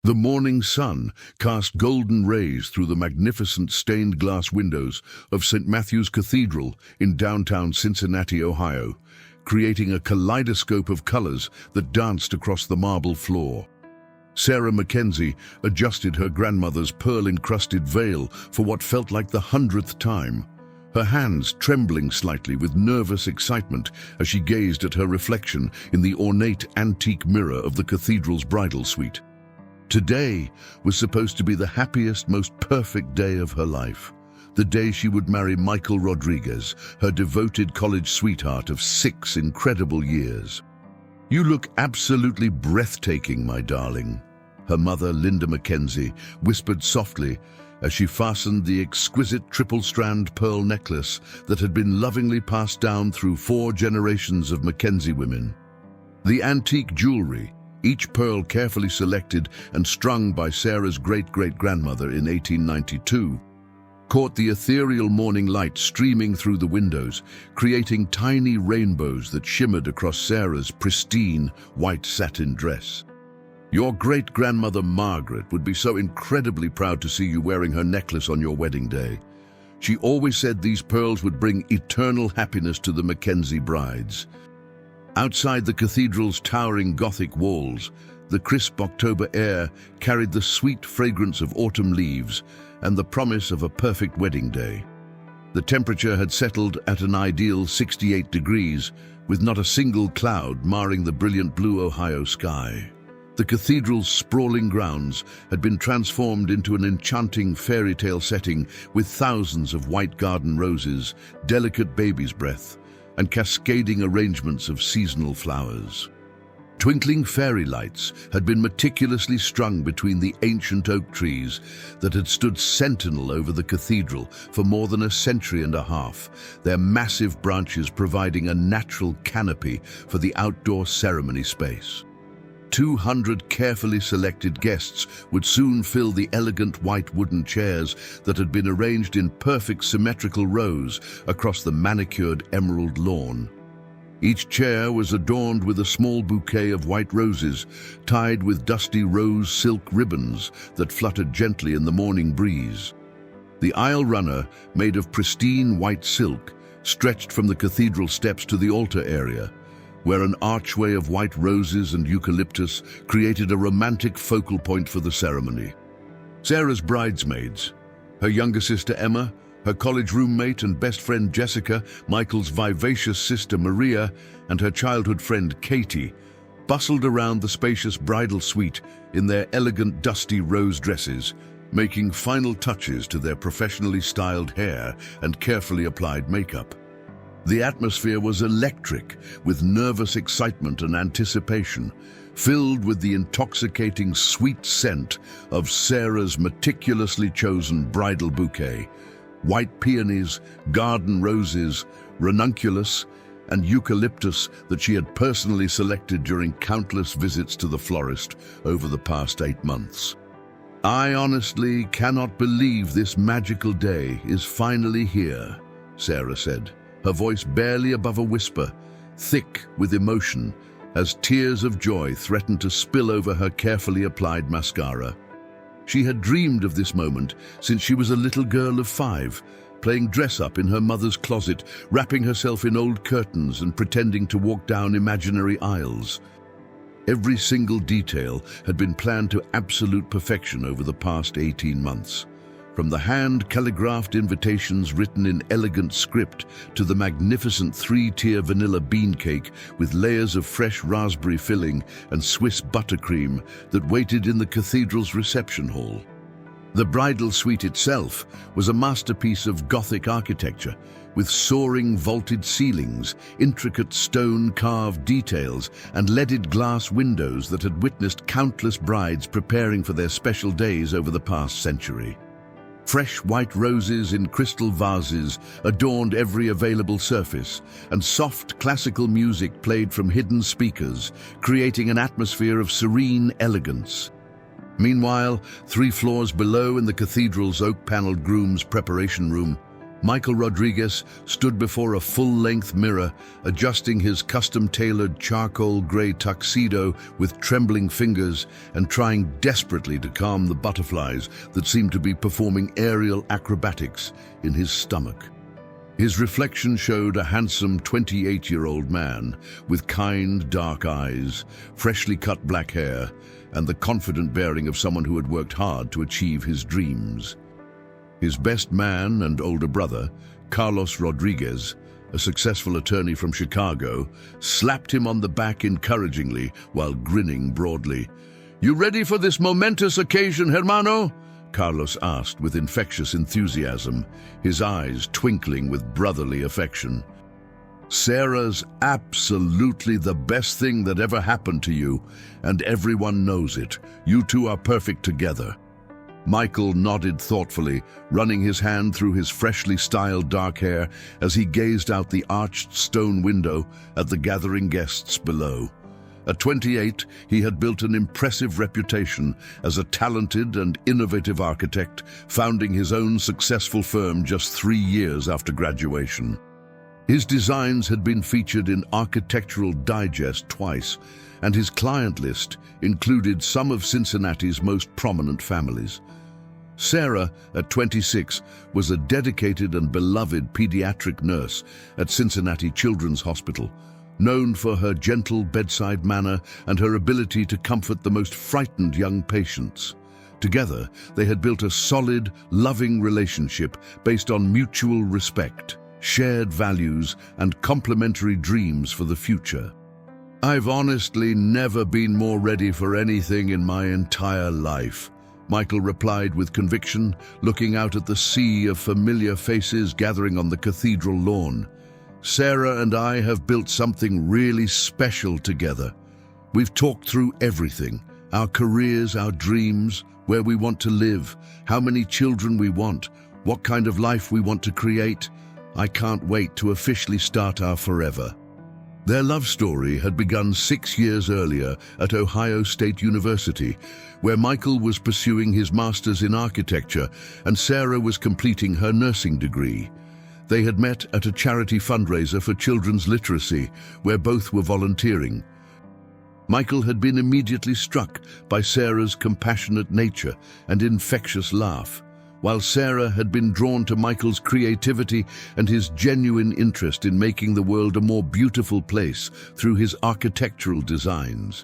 The morning sun cast golden rays through the magnificent stained glass windows of St. Matthew's Cathedral in downtown Cincinnati, Ohio, creating a kaleidoscope of colors that danced across the marble floor. Sarah Mackenzie adjusted her grandmother's pearl-encrusted veil for what felt like the 100th time, her hands trembling slightly with nervous excitement as she gazed at her reflection in the ornate antique mirror of the cathedral's bridal suite. Today was supposed to be the happiest, most perfect day of her life, the day she would marry Michael Rodriguez, her devoted college sweetheart of 6 incredible years. "You look absolutely breathtaking, my darling," her mother, Linda Mackenzie, whispered softly as she fastened the exquisite triple-strand pearl necklace that had been lovingly passed down through 4 generations of Mackenzie women. The antique jewelry, each pearl carefully selected and strung by Sarah's great-great-grandmother in 1892, caught the ethereal morning light streaming through the windows, creating tiny rainbows that shimmered across Sarah's pristine white satin dress. "Your great-grandmother Margaret would be so incredibly proud to see you wearing her necklace on your wedding day. She always said these pearls would bring eternal happiness to the Mackenzie brides." Outside the cathedral's towering Gothic walls, the crisp October air carried the sweet fragrance of autumn leaves and the promise of a perfect wedding day. The temperature had settled at an ideal 68 degrees, with not a single cloud marring the brilliant blue Ohio sky. The cathedral's sprawling grounds had been transformed into an enchanting fairy tale setting with thousands of white garden roses, delicate baby's breath, and cascading arrangements of seasonal flowers. Twinkling fairy lights had been meticulously strung between the ancient oak trees that had stood sentinel over the cathedral for more than a century and a half, their massive branches providing a natural canopy for the outdoor ceremony space. 200 carefully selected guests would soon fill the elegant white wooden chairs that had been arranged in perfect symmetrical rows across the manicured emerald lawn. Each chair was adorned with a small bouquet of white roses, tied with dusty rose silk ribbons that fluttered gently in the morning breeze. The aisle runner, made of pristine white silk, stretched from the cathedral steps to the altar area, where an archway of white roses and eucalyptus created a romantic focal point for the ceremony. Sarah's bridesmaids, her younger sister Emma, her college roommate and best friend Jessica, Michael's vivacious sister Maria, and her childhood friend Katie, bustled around the spacious bridal suite in their elegant dusty rose dresses, making final touches to their professionally styled hair and carefully applied makeup. The atmosphere was electric, with nervous excitement and anticipation, filled with the intoxicating sweet scent of Sarah's meticulously chosen bridal bouquet: white peonies, garden roses, ranunculus, and eucalyptus that she had personally selected during countless visits to the florist over the past 8 months. "I honestly cannot believe this magical day is finally here," Sarah said, her voice barely above a whisper, thick with emotion, as tears of joy threatened to spill over her carefully applied mascara. She had dreamed of this moment since she was a little girl of 5, playing dress-up in her mother's closet, wrapping herself in old curtains and pretending to walk down imaginary aisles. Every single detail had been planned to absolute perfection over the past 18 months. From the hand-calligraphed invitations written in elegant script to the magnificent 3-tier vanilla bean cake with layers of fresh raspberry filling and Swiss buttercream that waited in the cathedral's reception hall. The bridal suite itself was a masterpiece of Gothic architecture, with soaring vaulted ceilings, intricate stone-carved details, and leaded glass windows that had witnessed countless brides preparing for their special days over the past century. Fresh white roses in crystal vases adorned every available surface, and soft classical music played from hidden speakers, creating an atmosphere of serene elegance. Meanwhile, 3 floors below in the cathedral's oak-paneled groom's preparation room, Michael Rodriguez stood before a full-length mirror, adjusting his custom-tailored charcoal gray tuxedo with trembling fingers and trying desperately to calm the butterflies that seemed to be performing aerial acrobatics in his stomach. His reflection showed a handsome 28-year-old man with kind, dark eyes, freshly cut black hair, and the confident bearing of someone who had worked hard to achieve his dreams. His best man and older brother, Carlos Rodriguez, a successful attorney from Chicago, slapped him on the back encouragingly while grinning broadly. "You ready for this momentous occasion, hermano?" Carlos asked with infectious enthusiasm, his eyes twinkling with brotherly affection. "Sarah's absolutely the best thing that ever happened to you, and everyone knows it. You two are perfect together." Michael nodded thoughtfully, running his hand through his freshly styled dark hair as he gazed out the arched stone window at the gathering guests below. At 28, he had built an impressive reputation as a talented and innovative architect, founding his own successful firm just 3 years after graduation. His designs had been featured in Architectural Digest twice, and his client list included some of Cincinnati's most prominent families. Sarah, at 26, was a dedicated and beloved pediatric nurse at Cincinnati Children's Hospital, known for her gentle bedside manner and her ability to comfort the most frightened young patients. Together, they had built a solid, loving relationship based on mutual respect, shared values, and complementary dreams for the future. "I've honestly never been more ready for anything in my entire life," Michael replied with conviction, looking out at the sea of familiar faces gathering on the cathedral lawn. "Sarah and I have built something really special together. We've talked through everything, our careers, our dreams, where we want to live, how many children we want, what kind of life we want to create. I can't wait to officially start our forever." Their love story had begun 6 years earlier at Ohio State University, where Michael was pursuing his master's in architecture and Sarah was completing her nursing degree. They had met at a charity fundraiser for children's literacy, where both were volunteering. Michael had been immediately struck by Sarah's compassionate nature and infectious laugh, while Sarah had been drawn to Michael's creativity and his genuine interest in making the world a more beautiful place through his architectural designs.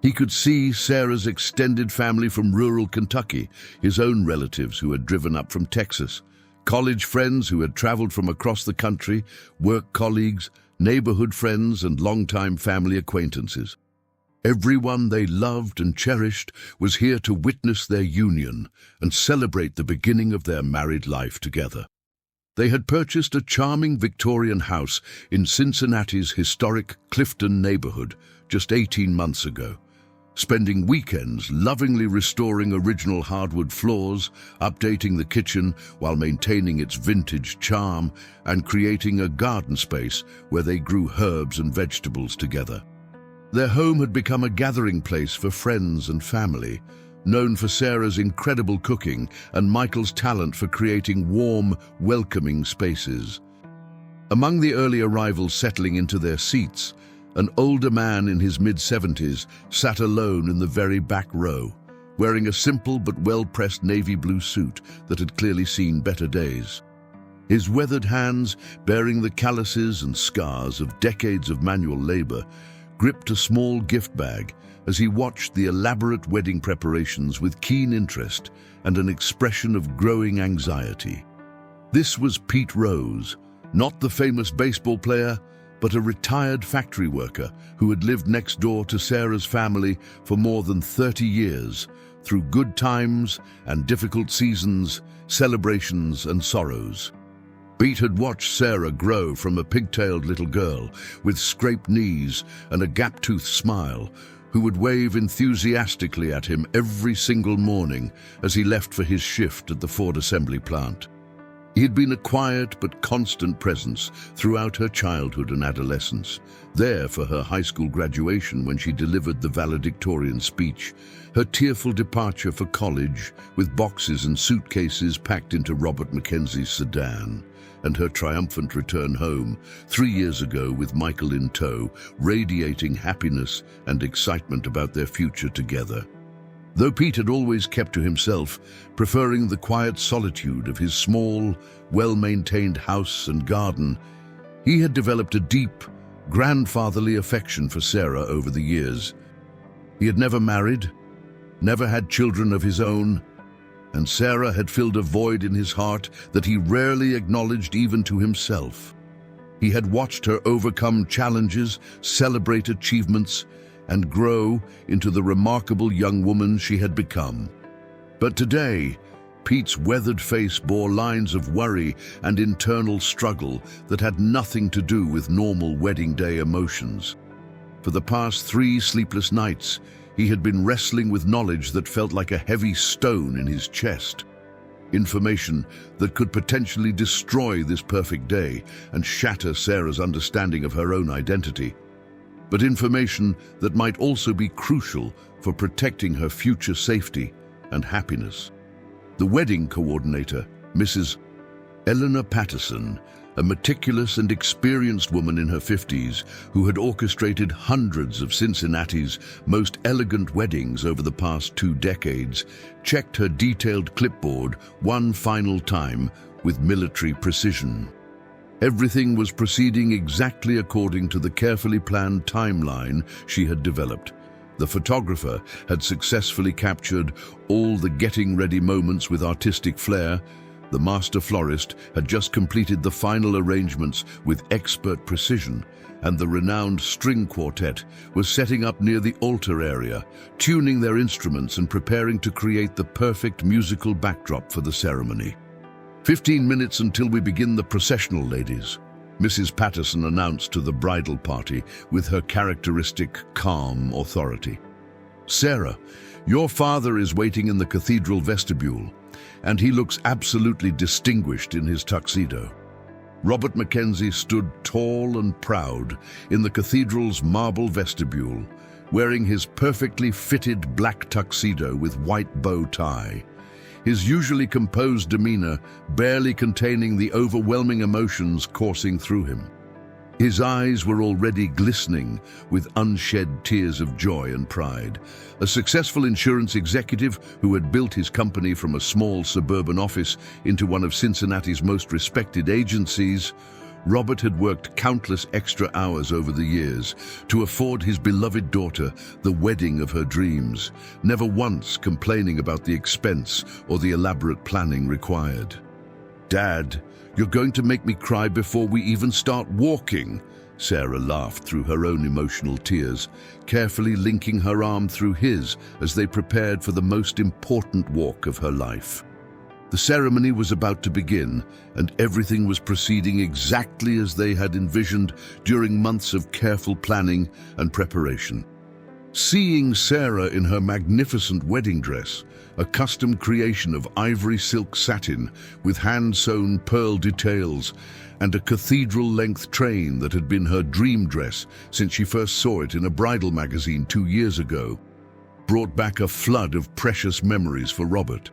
He could see Sarah's extended family from rural Kentucky, his own relatives who had driven up from Texas, college friends who had traveled from across the country, work colleagues, neighborhood friends, and longtime family acquaintances. Everyone they loved and cherished was here to witness their union and celebrate the beginning of their married life together. They had purchased a charming Victorian house in Cincinnati's historic Clifton neighborhood just 18 months ago, spending weekends lovingly restoring original hardwood floors, updating the kitchen while maintaining its vintage charm, and creating a garden space where they grew herbs and vegetables together. Their home had become a gathering place for friends and family, known for Sarah's incredible cooking and Michael's talent for creating warm, welcoming spaces. Among the early arrivals settling into their seats, an older man in his mid-70s sat alone in the very back row, wearing a simple but well-pressed navy blue suit that had clearly seen better days. His weathered hands, bearing the calluses and scars of decades of manual labor, gripped a small gift bag as he watched the elaborate wedding preparations with keen interest and an expression of growing anxiety. This was Pete Rose, not the famous baseball player, but a retired factory worker who had lived next door to Sarah's family for more than 30 years, through good times and difficult seasons, celebrations and sorrows. Pete had watched Sarah grow from a pigtailed little girl with scraped knees and a gap-toothed smile, who would wave enthusiastically at him every single morning as he left for his shift at the Ford assembly plant. He had been a quiet but constant presence throughout her childhood and adolescence, there for her high school graduation when she delivered the valedictorian speech, her tearful departure for college with boxes and suitcases packed into Robert Mackenzie's sedan, and her triumphant return home 3 years ago with Michael in tow, radiating happiness and excitement about their future together. Though Pete had always kept to himself, preferring the quiet solitude of his small, well-maintained house and garden, he had developed a deep, grandfatherly affection for Sarah over the years. He had never married, never had children of his own, and Sarah had filled a void in his heart that he rarely acknowledged even to himself. He had watched her overcome challenges, celebrate achievements, and grow into the remarkable young woman she had become. But today, Pete's weathered face bore lines of worry and internal struggle that had nothing to do with normal wedding day emotions. For the past 3 sleepless nights, he had been wrestling with knowledge that felt like a heavy stone in his chest. Information that could potentially destroy this perfect day and shatter Sarah's understanding of her own identity. But information that might also be crucial for protecting her future safety and happiness. The wedding coordinator, Mrs. Eleanor Patterson, a meticulous and experienced woman in her 50s who had orchestrated hundreds of Cincinnati's most elegant weddings over the past 2 decades, checked her detailed clipboard one final time with military precision. Everything was proceeding exactly according to the carefully planned timeline she had developed. The photographer had successfully captured all the getting-ready moments with artistic flair. The master florist had just completed the final arrangements with expert precision, and the renowned string quartet was setting up near the altar area, tuning their instruments and preparing to create the perfect musical backdrop for the ceremony. 15 minutes until we begin the processional, ladies, Mrs. Patterson announced to the bridal party with her characteristic calm authority. Sarah, your father is waiting in the cathedral vestibule, and he looks absolutely distinguished in his tuxedo. Robert Mackenzie stood tall and proud in the cathedral's marble vestibule, wearing his perfectly fitted black tuxedo with white bow tie, his usually composed demeanor barely containing the overwhelming emotions coursing through him. His eyes were already glistening with unshed tears of joy and pride. A successful insurance executive who had built his company from a small suburban office into one of Cincinnati's most respected agencies, Robert had worked countless extra hours over the years to afford his beloved daughter the wedding of her dreams, never once complaining about the expense or the elaborate planning required. "Dad, you're going to make me cry before we even start walking," Sarah laughed through her own emotional tears, carefully linking her arm through his as they prepared for the most important walk of her life. The ceremony was about to begin, and everything was proceeding exactly as they had envisioned during months of careful planning and preparation. Seeing Sarah in her magnificent wedding dress, a custom creation of ivory silk satin with hand-sewn pearl details, and a cathedral-length train that had been her dream dress since she first saw it in a bridal magazine 2 years ago, brought back a flood of precious memories for Robert.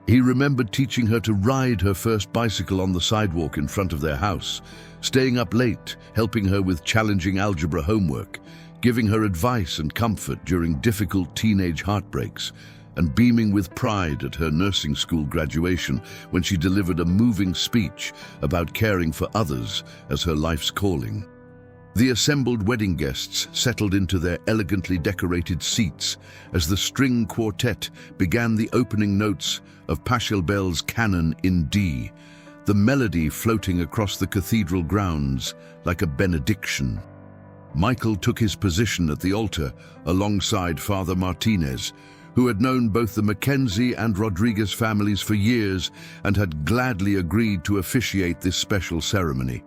He remembered teaching her to ride her first bicycle on the sidewalk in front of their house, staying up late, helping her with challenging algebra homework, giving her advice and comfort during difficult teenage heartbreaks, and beaming with pride at her nursing school graduation when she delivered a moving speech about caring for others as her life's calling. The assembled wedding guests settled into their elegantly decorated seats as the string quartet began the opening notes of Pachelbel's Canon in D, the melody floating across the cathedral grounds like a benediction. Michael took his position at the altar alongside Father Martinez, who had known both the Mackenzie and Rodriguez families for years and had gladly agreed to officiate this special ceremony.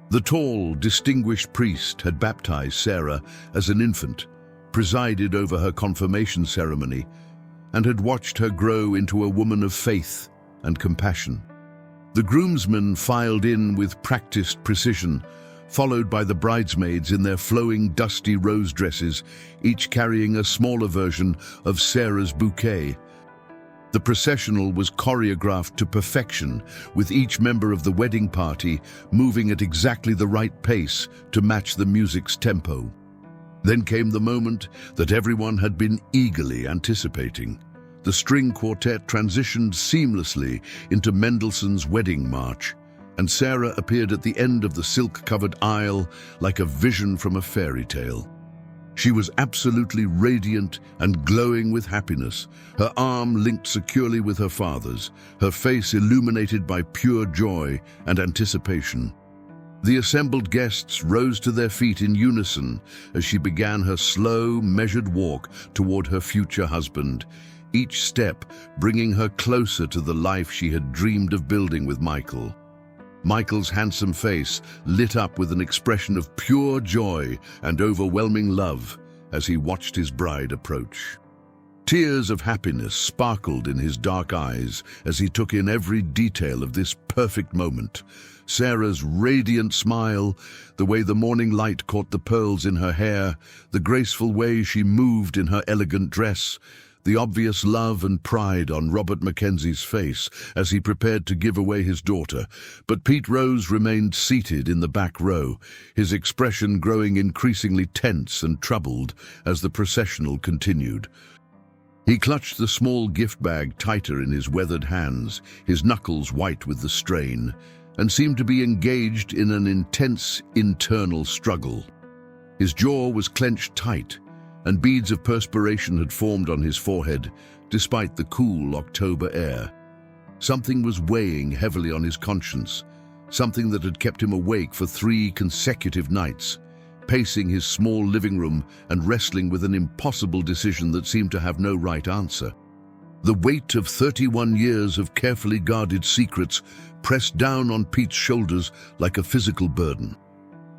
The tall, distinguished priest had baptized Sarah as an infant, presided over her confirmation ceremony, and had watched her grow into a woman of faith and compassion. The groomsmen filed in with practiced precision, followed by the bridesmaids in their flowing, dusty rose dresses, each carrying a smaller version of Sarah's bouquet. The processional was choreographed to perfection, with each member of the wedding party moving at exactly the right pace to match the music's tempo. Then came the moment that everyone had been eagerly anticipating. The string quartet transitioned seamlessly into Mendelssohn's Wedding March, and Sarah appeared at the end of the silk-covered aisle like a vision from a fairy tale. She was absolutely radiant and glowing with happiness, her arm linked securely with her father's, her face illuminated by pure joy and anticipation. The assembled guests rose to their feet in unison as she began her slow, measured walk toward her future husband, each step bringing her closer to the life she had dreamed of building with Michael. Michael's handsome face lit up with an expression of pure joy and overwhelming love as he watched his bride approach. Tears of happiness sparkled in his dark eyes as he took in every detail of this perfect moment. Sarah's radiant smile, the way the morning light caught the pearls in her hair, the graceful way she moved in her elegant dress, the obvious love and pride on Robert Mackenzie's face as he prepared to give away his daughter. But Pete Rose remained seated in the back row, his expression growing increasingly tense and troubled as the processional continued. He clutched the small gift bag tighter in his weathered hands, his knuckles white with the strain, and seemed to be engaged in an intense internal struggle. His jaw was clenched tight, and beads of perspiration had formed on his forehead, despite the cool October air. Something was weighing heavily on his conscience, something that had kept him awake for 3 consecutive nights, pacing his small living room and wrestling with an impossible decision that seemed to have no right answer. The weight of 31 years of carefully guarded secrets pressed down on Pete's shoulders like a physical burden.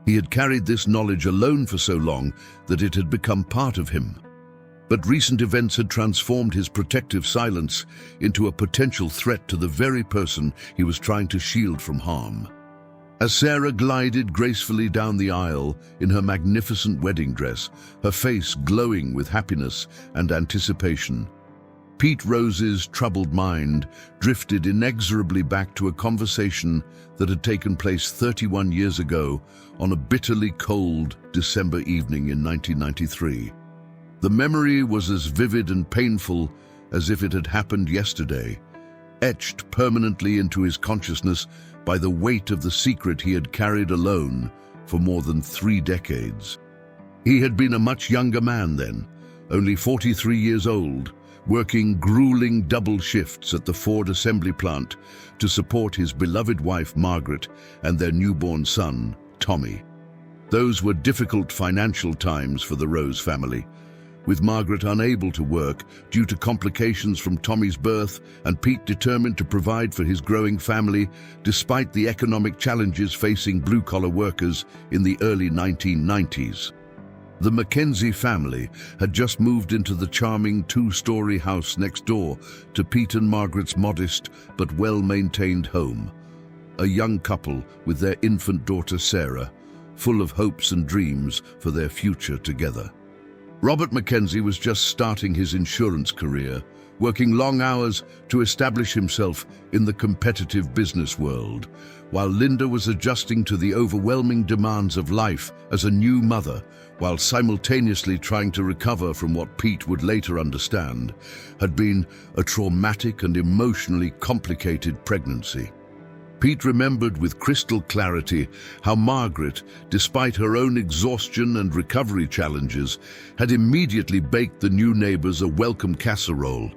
He had carried this knowledge alone for so long that it had become part of him. But recent events had transformed his protective silence into a potential threat to the very person he was trying to shield from harm. As Sarah glided gracefully down the aisle in her magnificent wedding dress, her face glowing with happiness and anticipation, Pete Rose's troubled mind drifted inexorably back to a conversation that had taken place 31 years ago on a bitterly cold December evening in 1993. The memory was as vivid and painful as if it had happened yesterday, etched permanently into his consciousness by the weight of the secret he had carried alone for more than 3 decades. He had been a much younger man then, only 43 years old, working grueling double shifts at the Ford assembly plant to support his beloved wife Margaret and their newborn son, Tommy. Those were difficult financial times for the Rose family, with Margaret unable to work due to complications from Tommy's birth and Pete determined to provide for his growing family despite the economic challenges facing blue-collar workers in the early 1990s. The Mackenzie family had just moved into the charming 2-story house next door to Pete and Margaret's modest but well-maintained home. A young couple with their infant daughter Sarah, full of hopes and dreams for their future together. Robert Mackenzie was just starting his insurance career, working long hours to establish himself in the competitive business world, while Linda was adjusting to the overwhelming demands of life as a new mother, while simultaneously trying to recover from what Pete would later understand had been a traumatic and emotionally complicated pregnancy. Pete remembered with crystal clarity how Margaret, despite her own exhaustion and recovery challenges, had immediately baked the new neighbors a welcome casserole,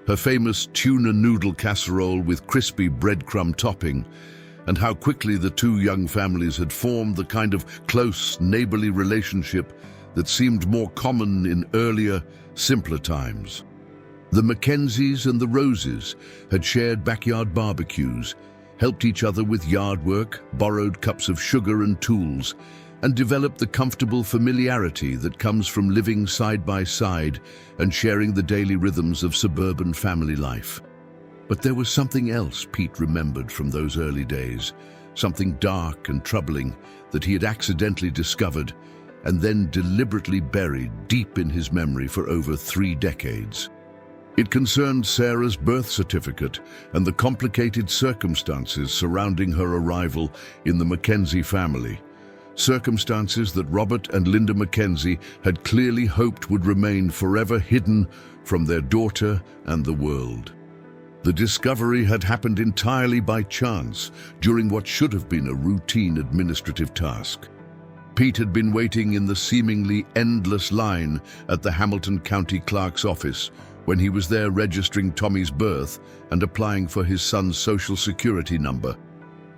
her famous tuna noodle casserole with crispy breadcrumb topping, and how quickly the 2 young families had formed the kind of close, neighborly relationship that seemed more common in earlier, simpler times. The Mackenzies and the Roses had shared backyard barbecues, helped each other with yard work, borrowed cups of sugar and tools, and developed the comfortable familiarity that comes from living side by side and sharing the daily rhythms of suburban family life. But there was something else Pete remembered from those early days, something dark and troubling that he had accidentally discovered and then deliberately buried deep in his memory for over 3 decades. It concerned Sarah's birth certificate and the complicated circumstances surrounding her arrival in the Mackenzie family. Circumstances that Robert and Linda Mackenzie had clearly hoped would remain forever hidden from their daughter and the world. The discovery had happened entirely by chance during what should have been a routine administrative task. Pete had been waiting in the seemingly endless line at the Hamilton County Clerk's office when he was there registering Tommy's birth and applying for his son's social security number.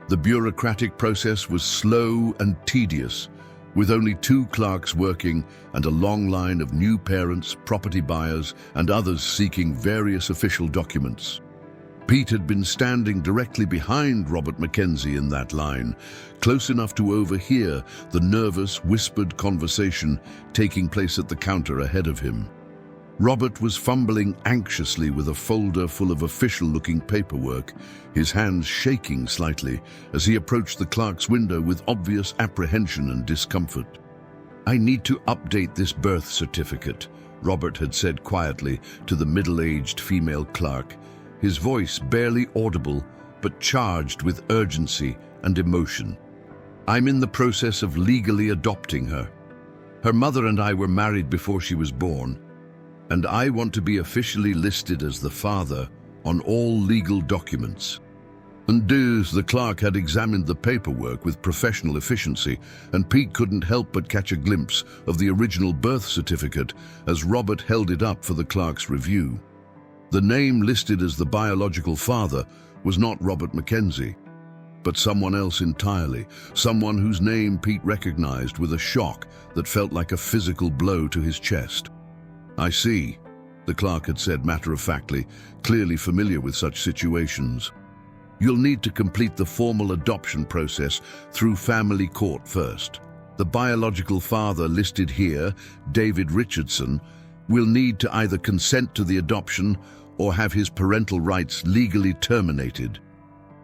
The bureaucratic process was slow and tedious, with only 2 clerks working and a long line of new parents, property buyers, and others seeking various official documents. Pete had been standing directly behind Robert Mackenzie in that line, close enough to overhear the nervous, whispered conversation taking place at the counter ahead of him. Robert was fumbling anxiously with a folder full of official-looking paperwork, his hands shaking slightly as he approached the clerk's window with obvious apprehension and discomfort. "I need to update this birth certificate," Robert had said quietly to the middle-aged female clerk, his voice barely audible but charged with urgency and emotion. "I'm in the process of legally adopting her. Her mother and I were married before she was born, and I want to be officially listed as the father on all legal documents." And the clerk had examined the paperwork with professional efficiency, and Pete couldn't help but catch a glimpse of the original birth certificate as Robert held it up for the clerk's review. The name listed as the biological father was not Robert Mackenzie, but someone else entirely, someone whose name Pete recognized with a shock that felt like a physical blow to his chest. "I see," the clerk had said matter-of-factly, clearly familiar with such situations. "You'll need to complete the formal adoption process through family court first. The biological father listed here, David Richardson, will need to either consent to the adoption or have his parental rights legally terminated.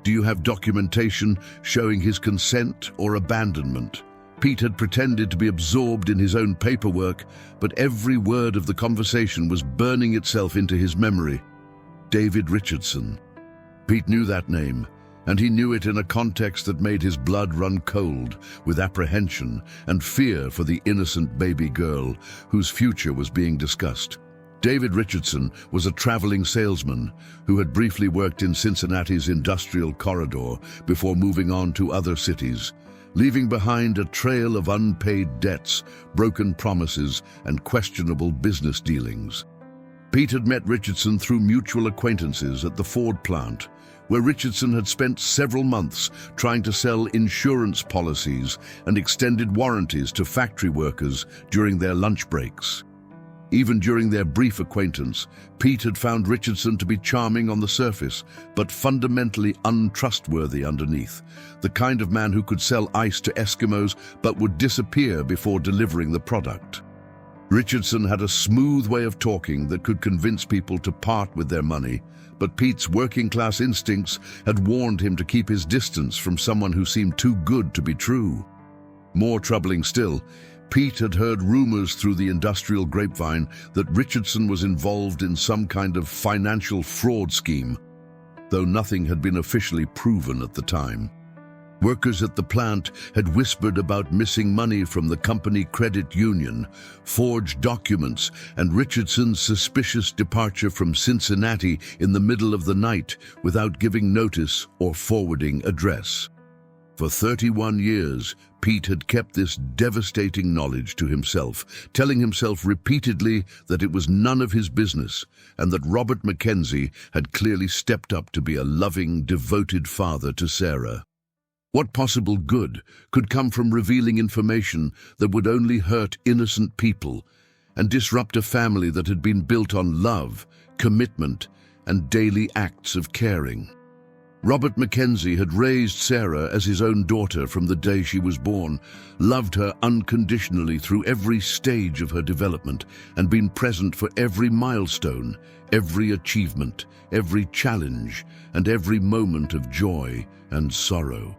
Do you have documentation showing his consent or abandonment?" Pete had pretended to be absorbed in his own paperwork, but every word of the conversation was burning itself into his memory. David Richardson. Pete knew that name, and he knew it in a context that made his blood run cold with apprehension and fear for the innocent baby girl whose future was being discussed. David Richardson was a traveling salesman who had briefly worked in Cincinnati's industrial corridor before moving on to other cities, leaving behind a trail of unpaid debts, broken promises, and questionable business dealings. Pete had met Richardson through mutual acquaintances at the Ford plant, where Richardson had spent several months trying to sell insurance policies and extended warranties to factory workers during their lunch breaks. Even during their brief acquaintance, Pete had found Richardson to be charming on the surface, but fundamentally untrustworthy underneath, the kind of man who could sell ice to Eskimos but would disappear before delivering the product. Richardson had a smooth way of talking that could convince people to part with their money, but Pete's working-class instincts had warned him to keep his distance from someone who seemed too good to be true. More troubling still, Pete had heard rumors through the industrial grapevine that Richardson was involved in some kind of financial fraud scheme, though nothing had been officially proven at the time. Workers at the plant had whispered about missing money from the company credit union, forged documents, and Richardson's suspicious departure from Cincinnati in the middle of the night without giving notice or forwarding address. For 31 years, Pete had kept this devastating knowledge to himself, telling himself repeatedly that it was none of his business and that Robert Mackenzie had clearly stepped up to be a loving, devoted father to Sarah. What possible good could come from revealing information that would only hurt innocent people and disrupt a family that had been built on love, commitment, and daily acts of caring? Robert Mackenzie had raised Sarah as his own daughter from the day she was born, loved her unconditionally through every stage of her development, and been present for every milestone, every achievement, every challenge, and every moment of joy and sorrow.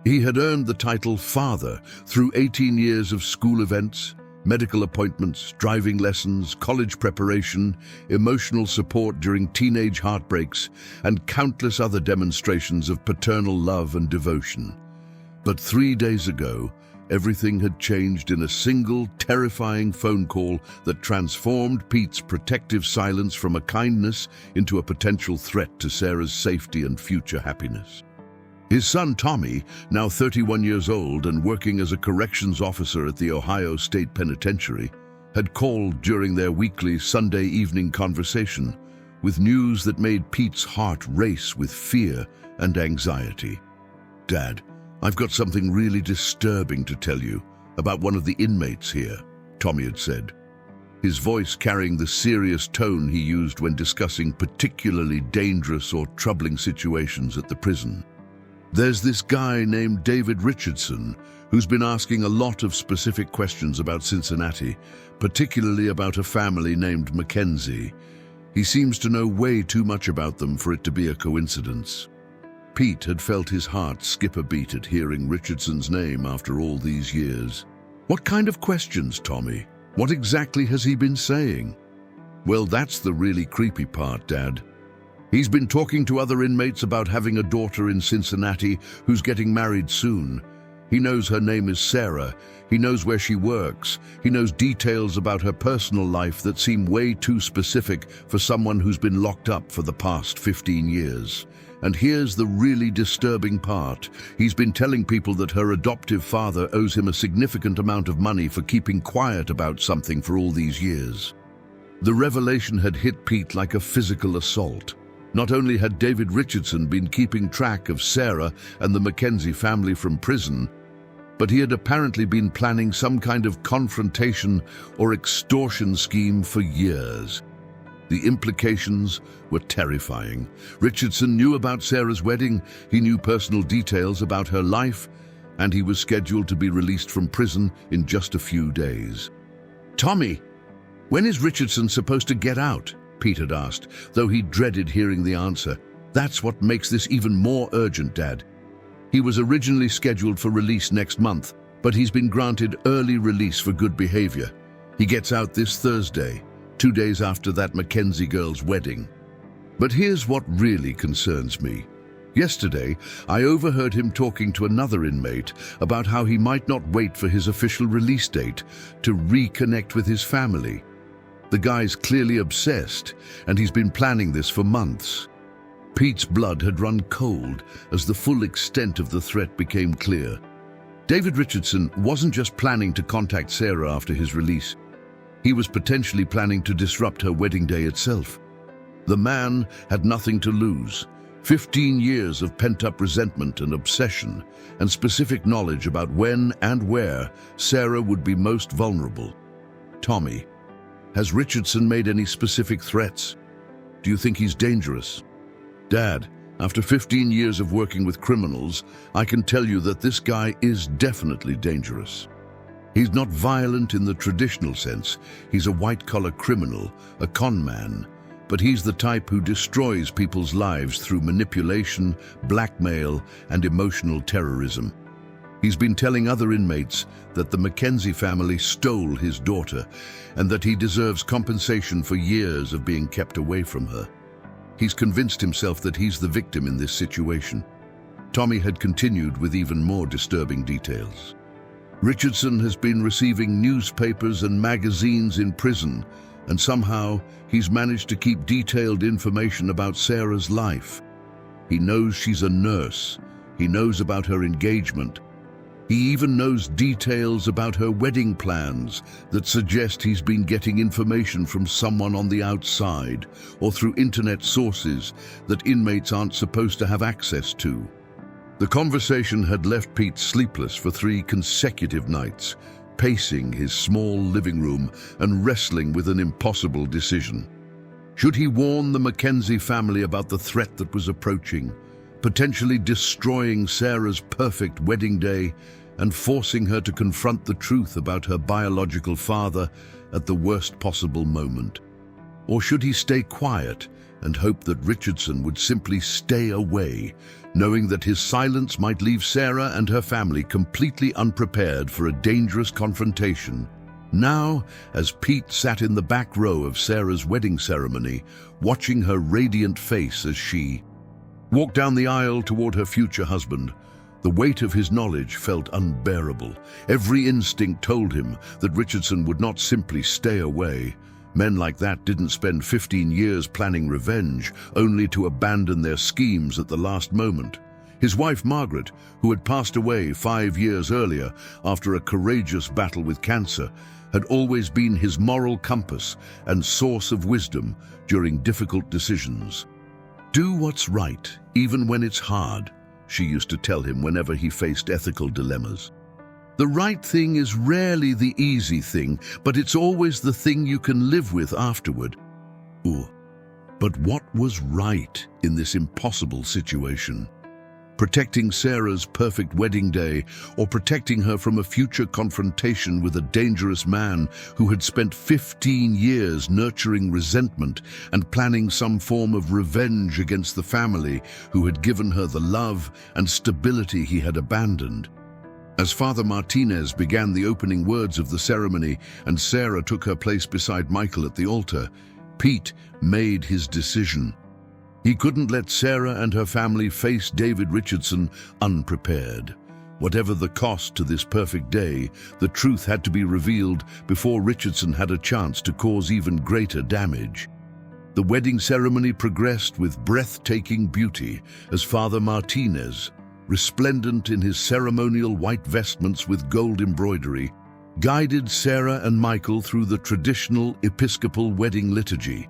He had earned the title Father through 18 years of school events, Medical appointments, driving lessons, college preparation, emotional support during teenage heartbreaks, and countless other demonstrations of paternal love and devotion. But 3 days ago, everything had changed in a single, terrifying phone call that transformed Pete's protective silence from a kindness into a potential threat to Sarah's safety and future happiness. His son Tommy, now 31 years old and working as a corrections officer at the Ohio State Penitentiary, had called during their weekly Sunday evening conversation with news that made Pete's heart race with fear and anxiety. "Dad, I've got something really disturbing to tell you about one of the inmates here," Tommy had said, his voice carrying the serious tone he used when discussing particularly dangerous or troubling situations at the prison. "There's this guy named David Richardson who's been asking a lot of specific questions about Cincinnati, particularly about a family named Mackenzie. He seems to know way too much about them for it to be a coincidence." Pete had felt his heart skip a beat at hearing Richardson's name after all these years. "What kind of questions, Tommy? What exactly has he been saying?" "Well, that's the really creepy part, Dad. He's been talking to other inmates about having a daughter in Cincinnati who's getting married soon. He knows her name is Sarah. He knows where she works. He knows details about her personal life that seem way too specific for someone who's been locked up for the past 15 years. And here's the really disturbing part. He's been telling people that her adoptive father owes him a significant amount of money for keeping quiet about something for all these years." The revelation had hit Pete like a physical assault. Not only had David Richardson been keeping track of Sarah and the Mackenzie family from prison, but he had apparently been planning some kind of confrontation or extortion scheme for years. The implications were terrifying. Richardson knew about Sarah's wedding, he knew personal details about her life, and he was scheduled to be released from prison in just a few days. "Tommy, when is Richardson supposed to get out?" Pete had asked, though he dreaded hearing the answer. "That's what makes this even more urgent, Dad. He was originally scheduled for release next month, but he's been granted early release for good behavior. He gets out this Thursday, 2 days after that Mackenzie girl's wedding." But here's what really concerns me. Yesterday, I overheard him talking to another inmate about how he might not wait for his official release date to reconnect with his family. The guy's clearly obsessed, and he's been planning this for months. Pete's blood had run cold as the full extent of the threat became clear. David Richardson wasn't just planning to contact Sarah after his release. He was potentially planning to disrupt her wedding day itself. The man had nothing to lose. 15 years of pent-up resentment and obsession, and specific knowledge about when and where Sarah would be most vulnerable. "Tommy, has Richardson made any specific threats? Do you think he's dangerous?" "Dad, after 15 years of working with criminals, I can tell you that this guy is definitely dangerous. He's not violent in the traditional sense. He's a white-collar criminal, a con man, but he's the type who destroys people's lives through manipulation, blackmail, and emotional terrorism. He's been telling other inmates that the Mackenzie family stole his daughter and that he deserves compensation for years of being kept away from her. He's convinced himself that he's the victim in this situation." Tommy had continued with even more disturbing details. "Richardson has been receiving newspapers and magazines in prison, and somehow he's managed to keep detailed information about Sarah's life. He knows she's a nurse. He knows about her engagement. He even knows details about her wedding plans that suggest he's been getting information from someone on the outside or through internet sources that inmates aren't supposed to have access to." The conversation had left Pete sleepless for 3 consecutive nights, pacing his small living room and wrestling with an impossible decision. Should he warn the Mackenzie family about the threat that was approaching, potentially destroying Sarah's perfect wedding day and forcing her to confront the truth about her biological father at the worst possible moment? Or should he stay quiet and hope that Richardson would simply stay away, knowing that his silence might leave Sarah and her family completely unprepared for a dangerous confrontation? Now, as Pete sat in the back row of Sarah's wedding ceremony, watching her radiant face as she walked down the aisle toward her future husband, the weight of his knowledge felt unbearable. Every instinct told him that Richardson would not simply stay away. Men like that didn't spend 15 years planning revenge, only to abandon their schemes at the last moment. His wife, Margaret, who had passed away 5 years earlier after a courageous battle with cancer, had always been his moral compass and source of wisdom during difficult decisions. "Do what's right, even when it's hard," she used to tell him whenever he faced ethical dilemmas. "The right thing is rarely the easy thing, but it's always the thing you can live with afterward." Ooh. But what was right in this impossible situation? Protecting Sarah's perfect wedding day, or protecting her from a future confrontation with a dangerous man who had spent 15 years nurturing resentment and planning some form of revenge against the family who had given her the love and stability he had abandoned? As Father Martinez began the opening words of the ceremony and Sarah took her place beside Michael at the altar, Pete made his decision. He couldn't let Sarah and her family face David Richardson unprepared. Whatever the cost to this perfect day, the truth had to be revealed before Richardson had a chance to cause even greater damage. The wedding ceremony progressed with breathtaking beauty as Father Martinez, resplendent in his ceremonial white vestments with gold embroidery, guided Sarah and Michael through the traditional Episcopal wedding liturgy.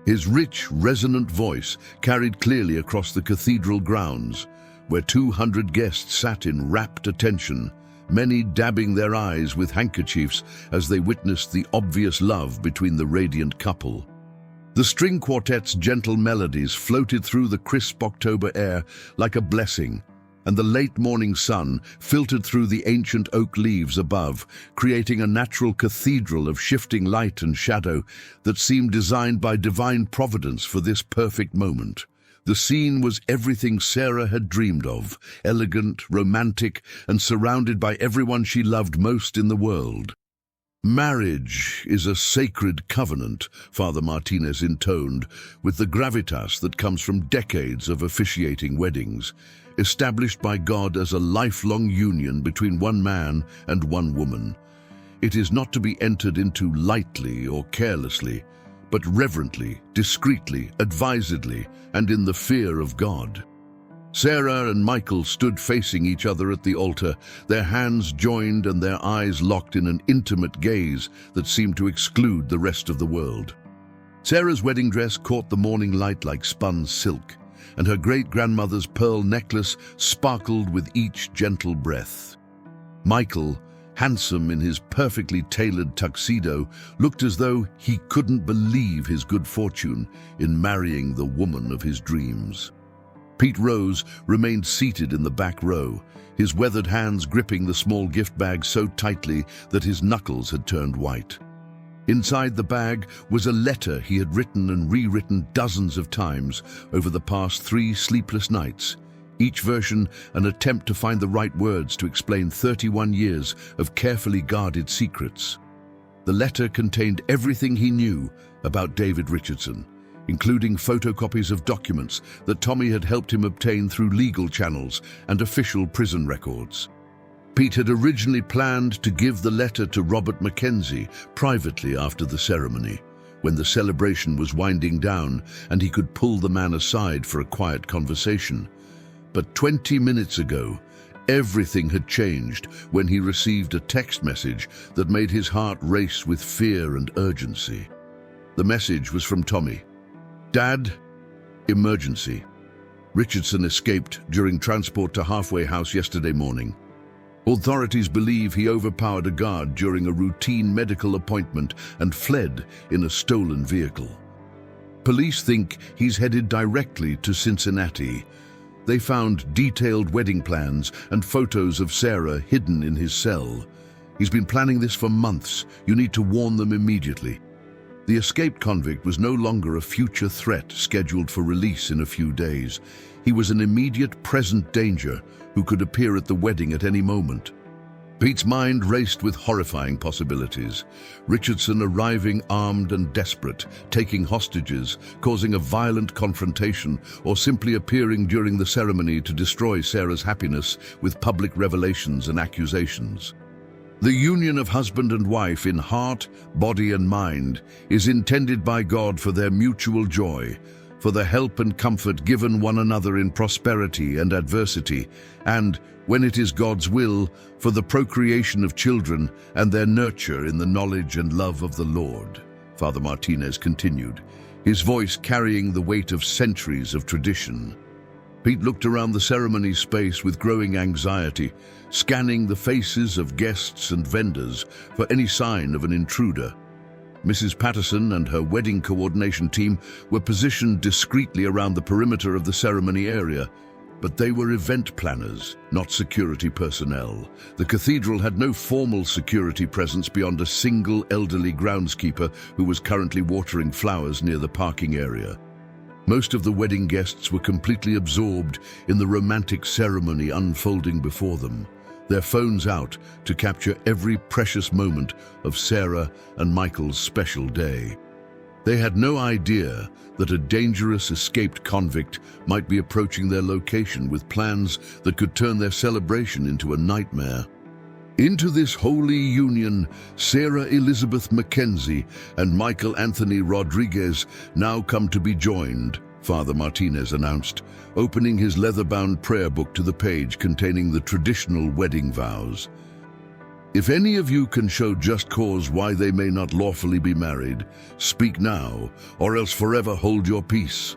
His rich, resonant voice carried clearly across the cathedral grounds, where 200 guests sat in rapt attention, many dabbing their eyes with handkerchiefs as they witnessed the obvious love between the radiant couple. The string quartet's gentle melodies floated through the crisp October air like a blessing, and the late morning sun filtered through the ancient oak leaves above, creating a natural cathedral of shifting light and shadow that seemed designed by divine providence for this perfect moment. The scene was everything Sarah had dreamed of, elegant, romantic, and surrounded by everyone she loved most in the world. "Marriage is a sacred covenant," Father Martinez intoned, with the gravitas that comes from decades of officiating weddings, established by God as a lifelong union between one man and one woman. It is not to be entered into lightly or carelessly, but reverently, discreetly, advisedly, and in the fear of God. Sarah and Michael stood facing each other at the altar, their hands joined and their eyes locked in an intimate gaze that seemed to exclude the rest of the world. Sarah's wedding dress caught the morning light like spun silk, and her great-grandmother's pearl necklace sparkled with each gentle breath. Michael, handsome in his perfectly tailored tuxedo, looked as though he couldn't believe his good fortune in marrying the woman of his dreams. Pete Rose remained seated in the back row, his weathered hands gripping the small gift bag so tightly that his knuckles had turned white. Inside the bag was a letter he had written and rewritten dozens of times over the past 3 sleepless nights, each version an attempt to find the right words to explain 31 years of carefully guarded secrets. The letter contained everything he knew about David Richardson, including photocopies of documents that Tommy had helped him obtain through legal channels and official prison records. Pete had originally planned to give the letter to Robert Mackenzie privately after the ceremony, when the celebration was winding down and he could pull the man aside for a quiet conversation. But 20 minutes ago, everything had changed when he received a text message that made his heart race with fear and urgency. The message was from Tommy. "Dad, emergency. Richardson escaped during transport to Halfway House yesterday morning. Authorities believe he overpowered a guard during a routine medical appointment and fled in a stolen vehicle. Police think he's headed directly to Cincinnati. They found detailed wedding plans and photos of Sarah hidden in his cell. He's been planning this for months. You need to warn them immediately." The escaped convict was no longer a future threat scheduled for release in a few days. He was an immediate present danger who could appear at the wedding at any moment. Pete's mind raced with horrifying possibilities. Richardson arriving armed and desperate, taking hostages, causing a violent confrontation, or simply appearing during the ceremony to destroy Sarah's happiness with public revelations and accusations. The union of husband and wife in heart, body and mind is intended by God for their mutual joy, for the help and comfort given one another in prosperity and adversity, and, when it is God's will, for the procreation of children and their nurture in the knowledge and love of the Lord. Father Martinez continued, his voice carrying the weight of centuries of tradition. Pete looked around the ceremony space with growing anxiety, scanning the faces of guests and vendors for any sign of an intruder. Mrs. Patterson and her wedding coordination team were positioned discreetly around the perimeter of the ceremony area, but they were event planners, not security personnel. The cathedral had no formal security presence beyond a single elderly groundskeeper who was currently watering flowers near the parking area. Most of the wedding guests were completely absorbed in the romantic ceremony unfolding before them, their phones out to capture every precious moment of Sarah and Michael's special day. They had no idea that a dangerous escaped convict might be approaching their location with plans that could turn their celebration into a nightmare. Into this holy union, Sarah Elizabeth Mackenzie and Michael Anthony Rodriguez now come to be joined, Father Martinez announced, opening his leather-bound prayer book to the page containing the traditional wedding vows. If any of you can show just cause why they may not lawfully be married, speak now, or else forever hold your peace.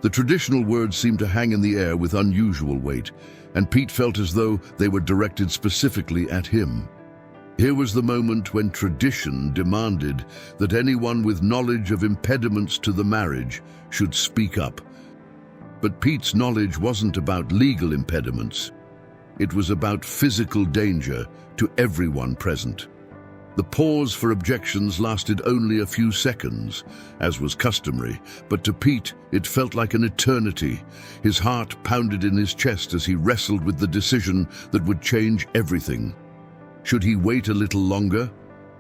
The traditional words seemed to hang in the air with unusual weight, and Pete felt as though they were directed specifically at him. Here was the moment when tradition demanded that anyone with knowledge of impediments to the marriage should speak up. But Pete's knowledge wasn't about legal impediments. It was about physical danger to everyone present. The pause for objections lasted only a few seconds, as was customary, but to Pete it felt like an eternity. His heart pounded in his chest as he wrestled with the decision that would change everything. Should he wait a little longer,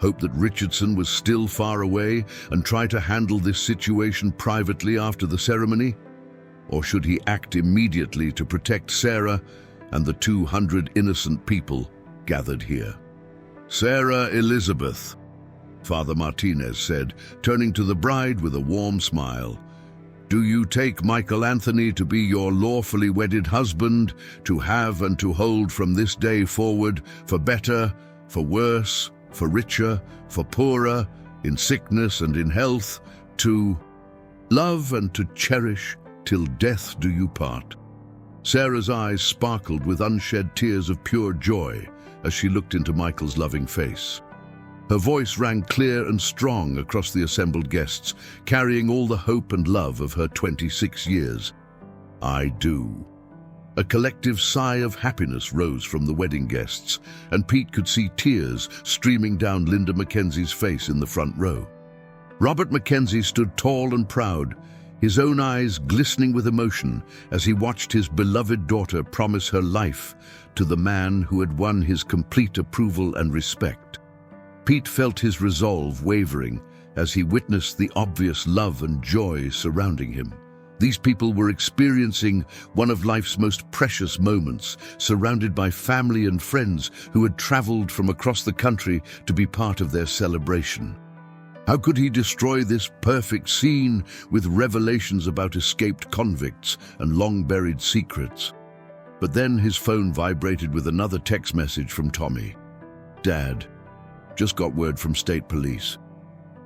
hope that Richardson was still far away, and try to handle this situation privately after the ceremony? Or should he act immediately to protect Sarah and the 200 innocent people gathered here? Sarah Elizabeth, Father Martinez said, turning to the bride with a warm smile. Do you take Michael Anthony to be your lawfully wedded husband, to have and to hold from this day forward, for better, for worse, for richer, for poorer, in sickness and in health, to love and to cherish till death do you part? Sarah's eyes sparkled with unshed tears of pure joy as she looked into Michael's loving face. Her voice rang clear and strong across the assembled guests, carrying all the hope and love of her 26 years. I do. A collective sigh of happiness rose from the wedding guests, and Pete could see tears streaming down Linda Mackenzie's face in the front row. Robert Mackenzie stood tall and proud, his own eyes glistening with emotion as he watched his beloved daughter promise her life to the man who had won his complete approval and respect. Pete felt his resolve wavering as he witnessed the obvious love and joy surrounding him. These people were experiencing one of life's most precious moments, surrounded by family and friends who had traveled from across the country to be part of their celebration. How could he destroy this perfect scene with revelations about escaped convicts and long-buried secrets? But then his phone vibrated with another text message from Tommy. Dad, just got word from state police.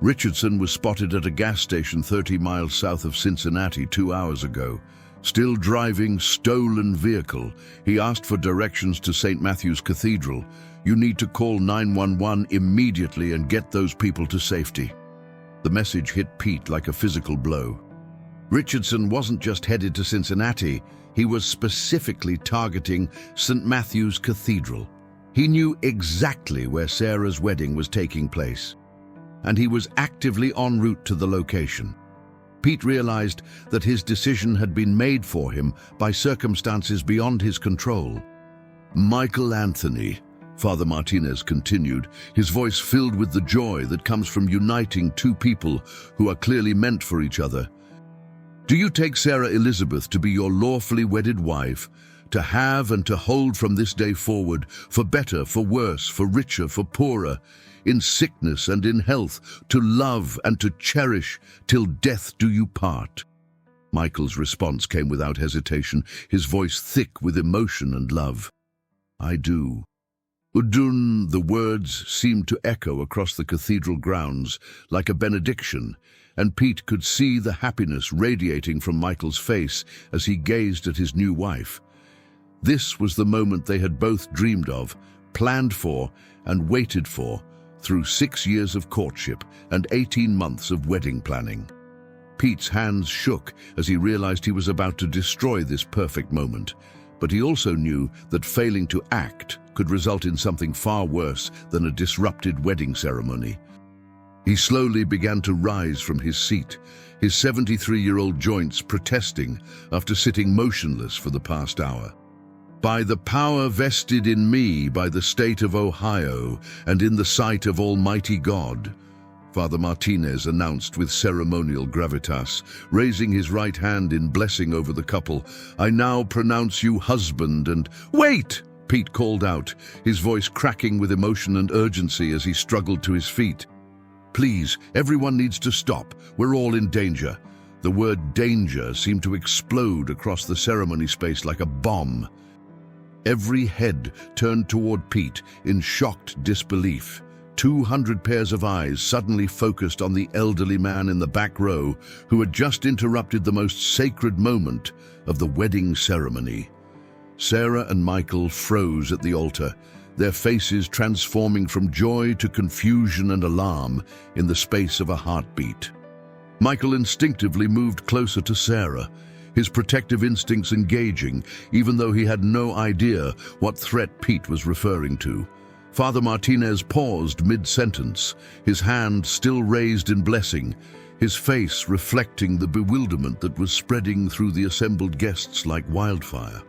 Richardson was spotted at a gas station 30 miles south of Cincinnati 2 hours ago. Still driving stolen vehicle. He asked for directions to St. Matthew's Cathedral. You need to call 911 immediately and get those people to safety. The message hit Pete like a physical blow. Richardson wasn't just headed to Cincinnati, he was specifically targeting St. Matthew's Cathedral. He knew exactly where Sarah's wedding was taking place, and he was actively en route to the location. Pete realized that his decision had been made for him by circumstances beyond his control. Michael Anthony, Father Martinez continued, his voice filled with the joy that comes from uniting two people who are clearly meant for each other. Do you take Sarah Elizabeth to be your lawfully wedded wife, to have and to hold from this day forward, for better, for worse, for richer, for poorer, in sickness and in health, to love and to cherish, till death do you part? Michael's response came without hesitation, his voice thick with emotion and love. I do. Udun, the words seemed to echo across the cathedral grounds like a benediction, and Pete could see the happiness radiating from Michael's face as he gazed at his new wife. This was the moment they had both dreamed of, planned for, and waited for, through 6 years of courtship and 18 months of wedding planning. Pete's hands shook as he realized he was about to destroy this perfect moment, but he also knew that failing to act could result in something far worse than a disrupted wedding ceremony. He slowly began to rise from his seat, his 73-year-old joints protesting after sitting motionless for the past hour. By the power vested in me by the state of Ohio and in the sight of Almighty God, Father Martinez announced with ceremonial gravitas, raising his right hand in blessing over the couple, I now pronounce you husband and— Wait! Pete called out, his voice cracking with emotion and urgency as he struggled to his feet. Please, everyone needs to stop. We're all in danger. The word danger seemed to explode across the ceremony space like a bomb. Every head turned toward Pete in shocked disbelief. 200 pairs of eyes suddenly focused on the elderly man in the back row who had just interrupted the most sacred moment of the wedding ceremony. Sarah and Michael froze at the altar, their faces transforming from joy to confusion and alarm in the space of a heartbeat. Michael instinctively moved closer to Sarah, his protective instincts engaging, even though he had no idea what threat Pete was referring to. Father Martinez paused mid-sentence, his hand still raised in blessing, his face reflecting the bewilderment that was spreading through the assembled guests like wildfire.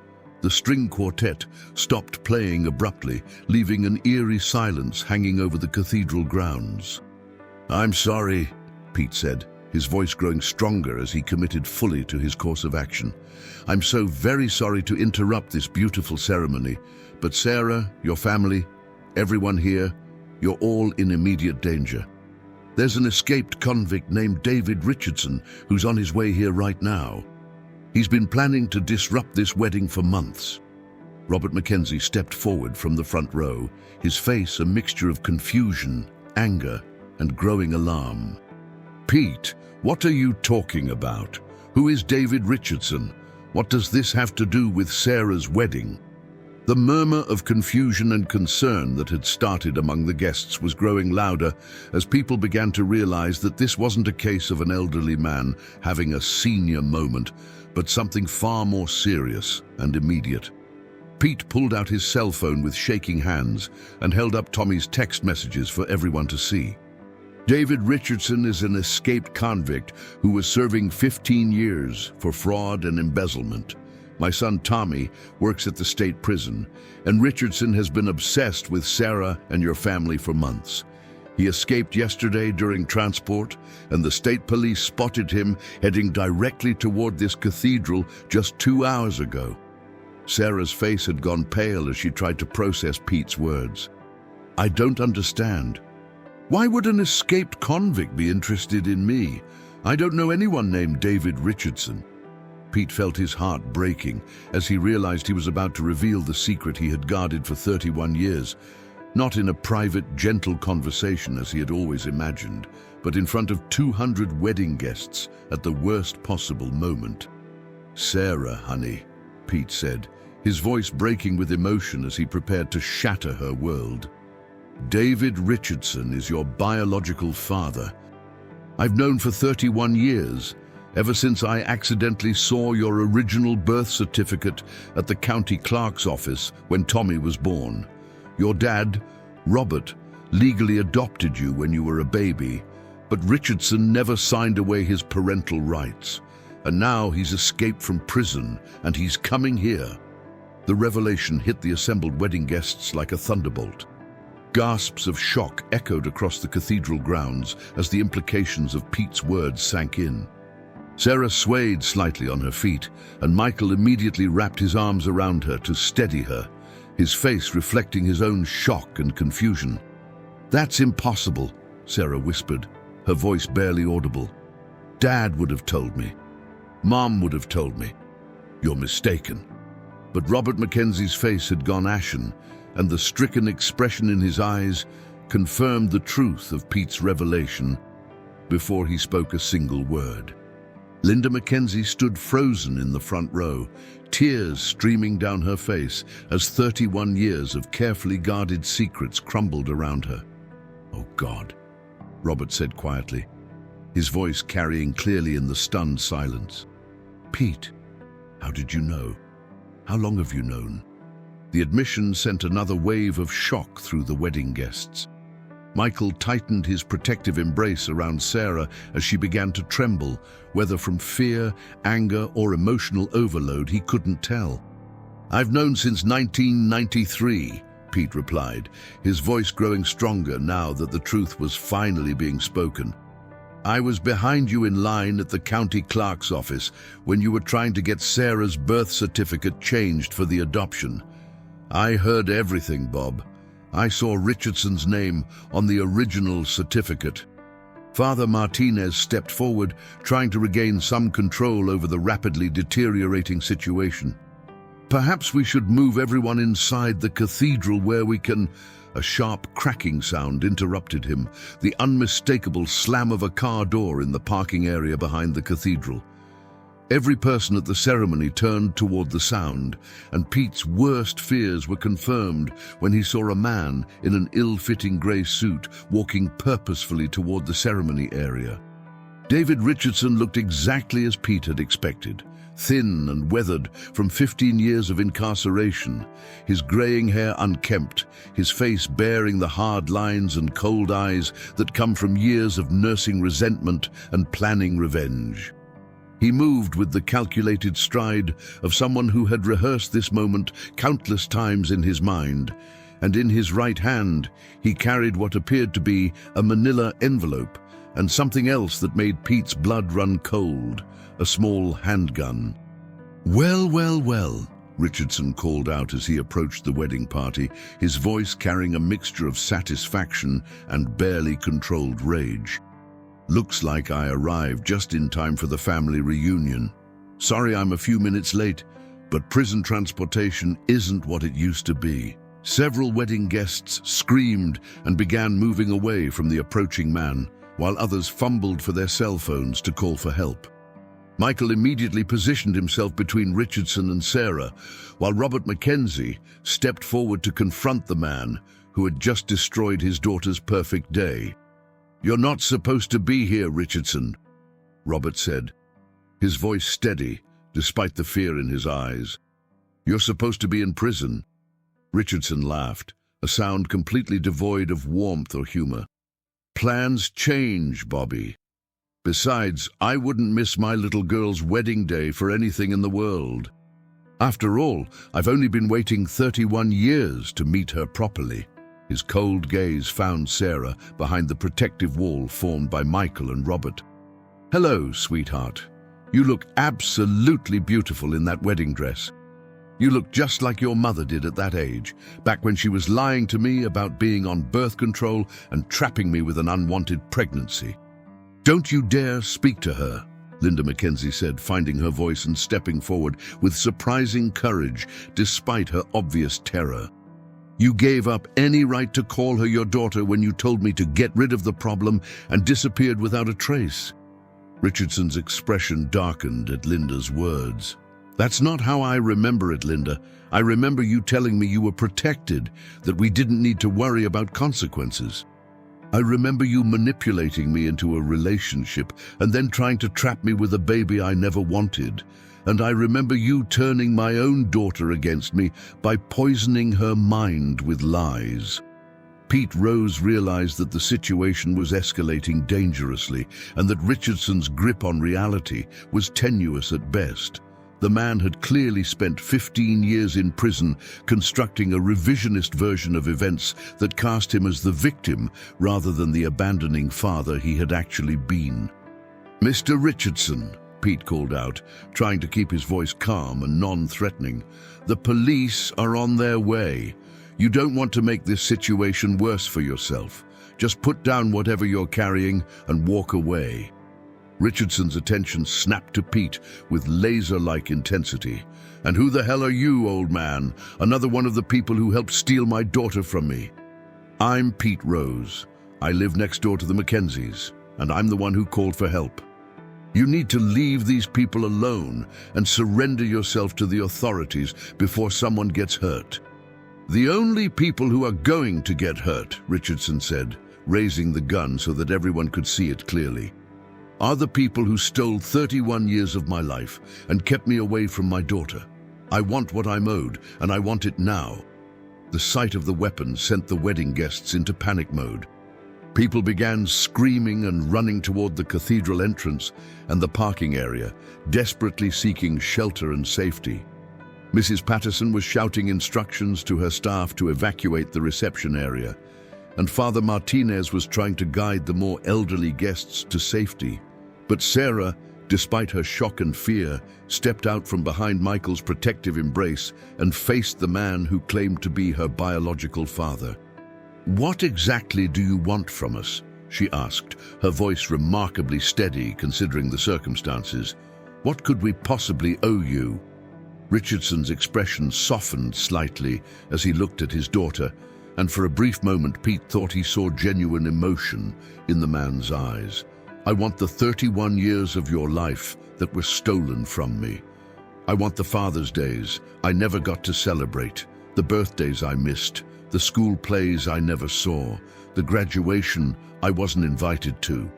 The string quartet stopped playing abruptly, leaving an eerie silence hanging over the cathedral grounds. I'm sorry, Pete said, his voice growing stronger as he committed fully to his course of action. I'm so very sorry to interrupt this beautiful ceremony, but Sarah, your family, everyone here, you're all in immediate danger. There's an escaped convict named David Richardson who's on his way here right now. He's been planning to disrupt this wedding for months. Robert Mackenzie stepped forward from the front row, his face a mixture of confusion, anger, and growing alarm. Pete, what are you talking about? Who is David Richardson? What does this have to do with Sarah's wedding? The murmur of confusion and concern that had started among the guests was growing louder as people began to realize that this wasn't a case of an elderly man having a senior moment, but something far more serious and immediate. Pete pulled out his cell phone with shaking hands and held up Tommy's text messages for everyone to see. David Richardson is an escaped convict who was serving 15 years for fraud and embezzlement. My son Tommy works at the state prison, and Richardson has been obsessed with Sarah and your family for months. He escaped yesterday during transport, and the state police spotted him heading directly toward this cathedral just 2 hours ago. Sarah's face had gone pale as she tried to process Pete's words. I don't understand. Why would an escaped convict be interested in me? I don't know anyone named David Richardson. Pete felt his heart breaking as he realized he was about to reveal the secret he had guarded for 31 years, not in a private, gentle conversation as he had always imagined, but in front of 200 wedding guests at the worst possible moment. Sarah, honey, Pete said, his voice breaking with emotion as he prepared to shatter her world. David Richardson is your biological father. I've known for 31 years, ever since I accidentally saw your original birth certificate at the county clerk's office when Tommy was born. Your dad, Robert, legally adopted you when you were a baby, but Richardson never signed away his parental rights. And now he's escaped from prison and he's coming here. The revelation hit the assembled wedding guests like a thunderbolt. Gasps of shock echoed across the cathedral grounds as the implications of Pete's words sank in. Sarah swayed slightly on her feet, and Michael immediately wrapped his arms around her to steady her, his face reflecting his own shock and confusion. "That's impossible," Sarah whispered, her voice barely audible. "Dad would have told me. Mom would have told me." "You're mistaken." But Robert Mackenzie's face had gone ashen, and the stricken expression in his eyes confirmed the truth of Pete's revelation before he spoke a single word. Linda Mackenzie stood frozen in the front row, tears streaming down her face as 31 years of carefully guarded secrets crumbled around her. "Oh God," Robert said quietly, his voice carrying clearly in the stunned silence. "Pete, how did you know? How long have you known?" The admission sent another wave of shock through the wedding guests. Michael tightened his protective embrace around Sarah as she began to tremble, whether from fear, anger, or emotional overload, he couldn't tell. "I've known since 1993, Pete replied, his voice growing stronger now that the truth was finally being spoken. "I was behind you in line at the county clerk's office when you were trying to get Sarah's birth certificate changed for the adoption. I heard everything, Bob. I saw Richardson's name on the original certificate." Father Martinez stepped forward, trying to regain some control over the rapidly deteriorating situation. "Perhaps we should move everyone inside the cathedral where we can—" A sharp cracking sound interrupted him, the unmistakable slam of a car door in the parking area behind the cathedral. Every person at the ceremony turned toward the sound, and Pete's worst fears were confirmed when he saw a man in an ill-fitting grey suit walking purposefully toward the ceremony area. David Richardson looked exactly as Pete had expected, thin and weathered from 15 years of incarceration, his greying hair unkempt, his face bearing the hard lines and cold eyes that come from years of nursing resentment and planning revenge. He moved with the calculated stride of someone who had rehearsed this moment countless times in his mind, and in his right hand he carried what appeared to be a manila envelope and something else that made Pete's blood run cold, a small handgun. "Well, well, well," Richardson called out as he approached the wedding party, his voice carrying a mixture of satisfaction and barely controlled rage. "Looks like I arrived just in time for the family reunion. Sorry I'm a few minutes late, but prison transportation isn't what it used to be." Several wedding guests screamed and began moving away from the approaching man, while others fumbled for their cell phones to call for help. Michael immediately positioned himself between Richardson and Sarah, while Robert Mackenzie stepped forward to confront the man who had just destroyed his daughter's perfect day. "You're not supposed to be here, Richardson," Robert said, his voice steady despite the fear in his eyes. "You're supposed to be in prison." Richardson laughed, a sound completely devoid of warmth or humor. "Plans change, Bobby. Besides, I wouldn't miss my little girl's wedding day for anything in the world. After all, I've only been waiting 31 years to meet her properly." His cold gaze found Sarah behind the protective wall formed by Michael and Robert. "Hello, sweetheart. You look absolutely beautiful in that wedding dress. You look just like your mother did at that age, back when she was lying to me about being on birth control and trapping me with an unwanted pregnancy." "Don't you dare speak to her," Linda Mackenzie said, finding her voice and stepping forward with surprising courage despite her obvious terror. "You gave up any right to call her your daughter when you told me to get rid of the problem and disappeared without a trace." Richardson's expression darkened at Linda's words. "That's not how I remember it, Linda. I remember you telling me you were protected, that we didn't need to worry about consequences. I remember you manipulating me into a relationship and then trying to trap me with a baby I never wanted. And I remember you turning my own daughter against me by poisoning her mind with lies." Pete Rose realized that the situation was escalating dangerously and that Richardson's grip on reality was tenuous at best. The man had clearly spent 15 years in prison constructing a revisionist version of events that cast him as the victim rather than the abandoning father he had actually been. "Mr. Richardson," Pete called out, trying to keep his voice calm and non-threatening, "the police are on their way. You don't want to make this situation worse for yourself. Just put down whatever you're carrying and walk away." Richardson's attention snapped to Pete with laser-like intensity. "And who the hell are you, old man? Another one of the people who helped steal my daughter from me." "I'm Pete Rose. I live next door to the Mackenzies, and I'm the one who called for help. You need to leave these people alone and surrender yourself to the authorities before someone gets hurt." "The only people who are going to get hurt," Richardson said, raising the gun so that everyone could see it clearly, "are the people who stole 31 years of my life and kept me away from my daughter. I want what I'm owed, and I want it now." The sight of the weapon sent the wedding guests into panic mode. People began screaming and running toward the cathedral entrance and the parking area, desperately seeking shelter and safety. Mrs. Patterson was shouting instructions to her staff to evacuate the reception area, and Father Martinez was trying to guide the more elderly guests to safety. But Sarah, despite her shock and fear, stepped out from behind Michael's protective embrace and faced the man who claimed to be her biological father. "What exactly do you want from us?" she asked, her voice remarkably steady considering the circumstances. "What could we possibly owe you?" Richardson's expression softened slightly as he looked at his daughter, and for a brief moment Pete thought he saw genuine emotion in the man's eyes. "I want the 31 years of your life that were stolen from me. I want the Father's Days I never got to celebrate, the birthdays I missed, the school plays I never saw, the graduation I wasn't invited to.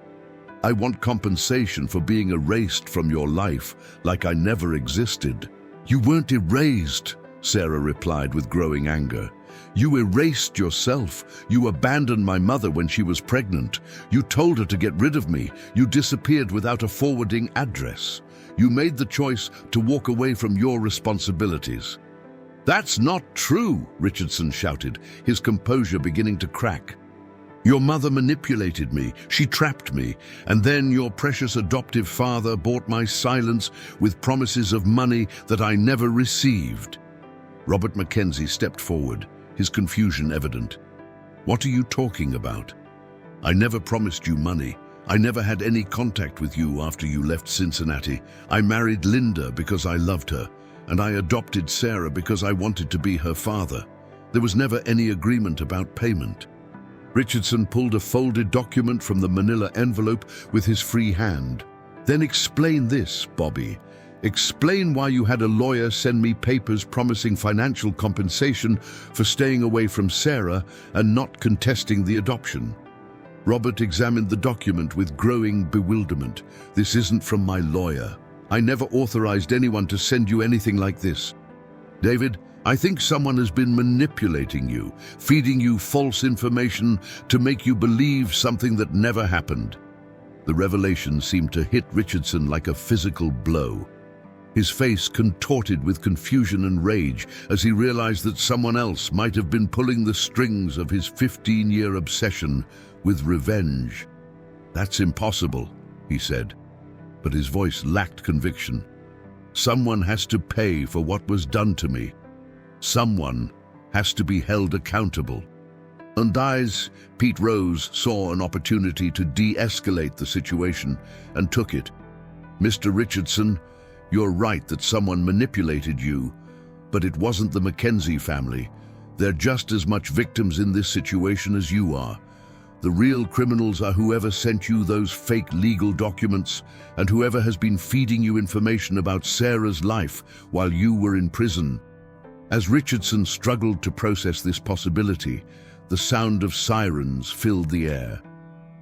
I want compensation for being erased from your life like I never existed." "You weren't erased," Sarah replied with growing anger. "You erased yourself. You abandoned my mother when she was pregnant. You told her to get rid of me. You disappeared without a forwarding address. You made the choice to walk away from your responsibilities." "That's not true," Richardson shouted, his composure beginning to crack. "Your mother manipulated me, she trapped me, and then your precious adoptive father bought my silence with promises of money that I never received." Robert Mackenzie stepped forward, his confusion evident. "What are you talking about? I never promised you money. I never had any contact with you after you left Cincinnati. I married Linda because I loved her, and I adopted Sarah because I wanted to be her father. There was never any agreement about payment." Richardson pulled a folded document from the manila envelope with his free hand. "Then explain this, Bobby. Explain why you had a lawyer send me papers promising financial compensation for staying away from Sarah and not contesting the adoption." Robert examined the document with growing bewilderment. "This isn't from my lawyer. I never authorized anyone to send you anything like this. David, I think someone has been manipulating you, feeding you false information to make you believe something that never happened." The revelation seemed to hit Richardson like a physical blow. His face contorted with confusion and rage as he realized that someone else might have been pulling the strings of his 15-year obsession with revenge. "That's impossible," he said, but his voice lacked conviction. "Someone has to pay for what was done to me. Someone has to be held accountable." And Pete Rose saw an opportunity to de-escalate the situation and took it. "Mr. Richardson, you're right that someone manipulated you, but it wasn't the Mackenzie family. They're just as much victims in this situation as you are. The real criminals are whoever sent you those fake legal documents and whoever has been feeding you information about Sarah's life while you were in prison." As Richardson struggled to process this possibility, the sound of sirens filled the air.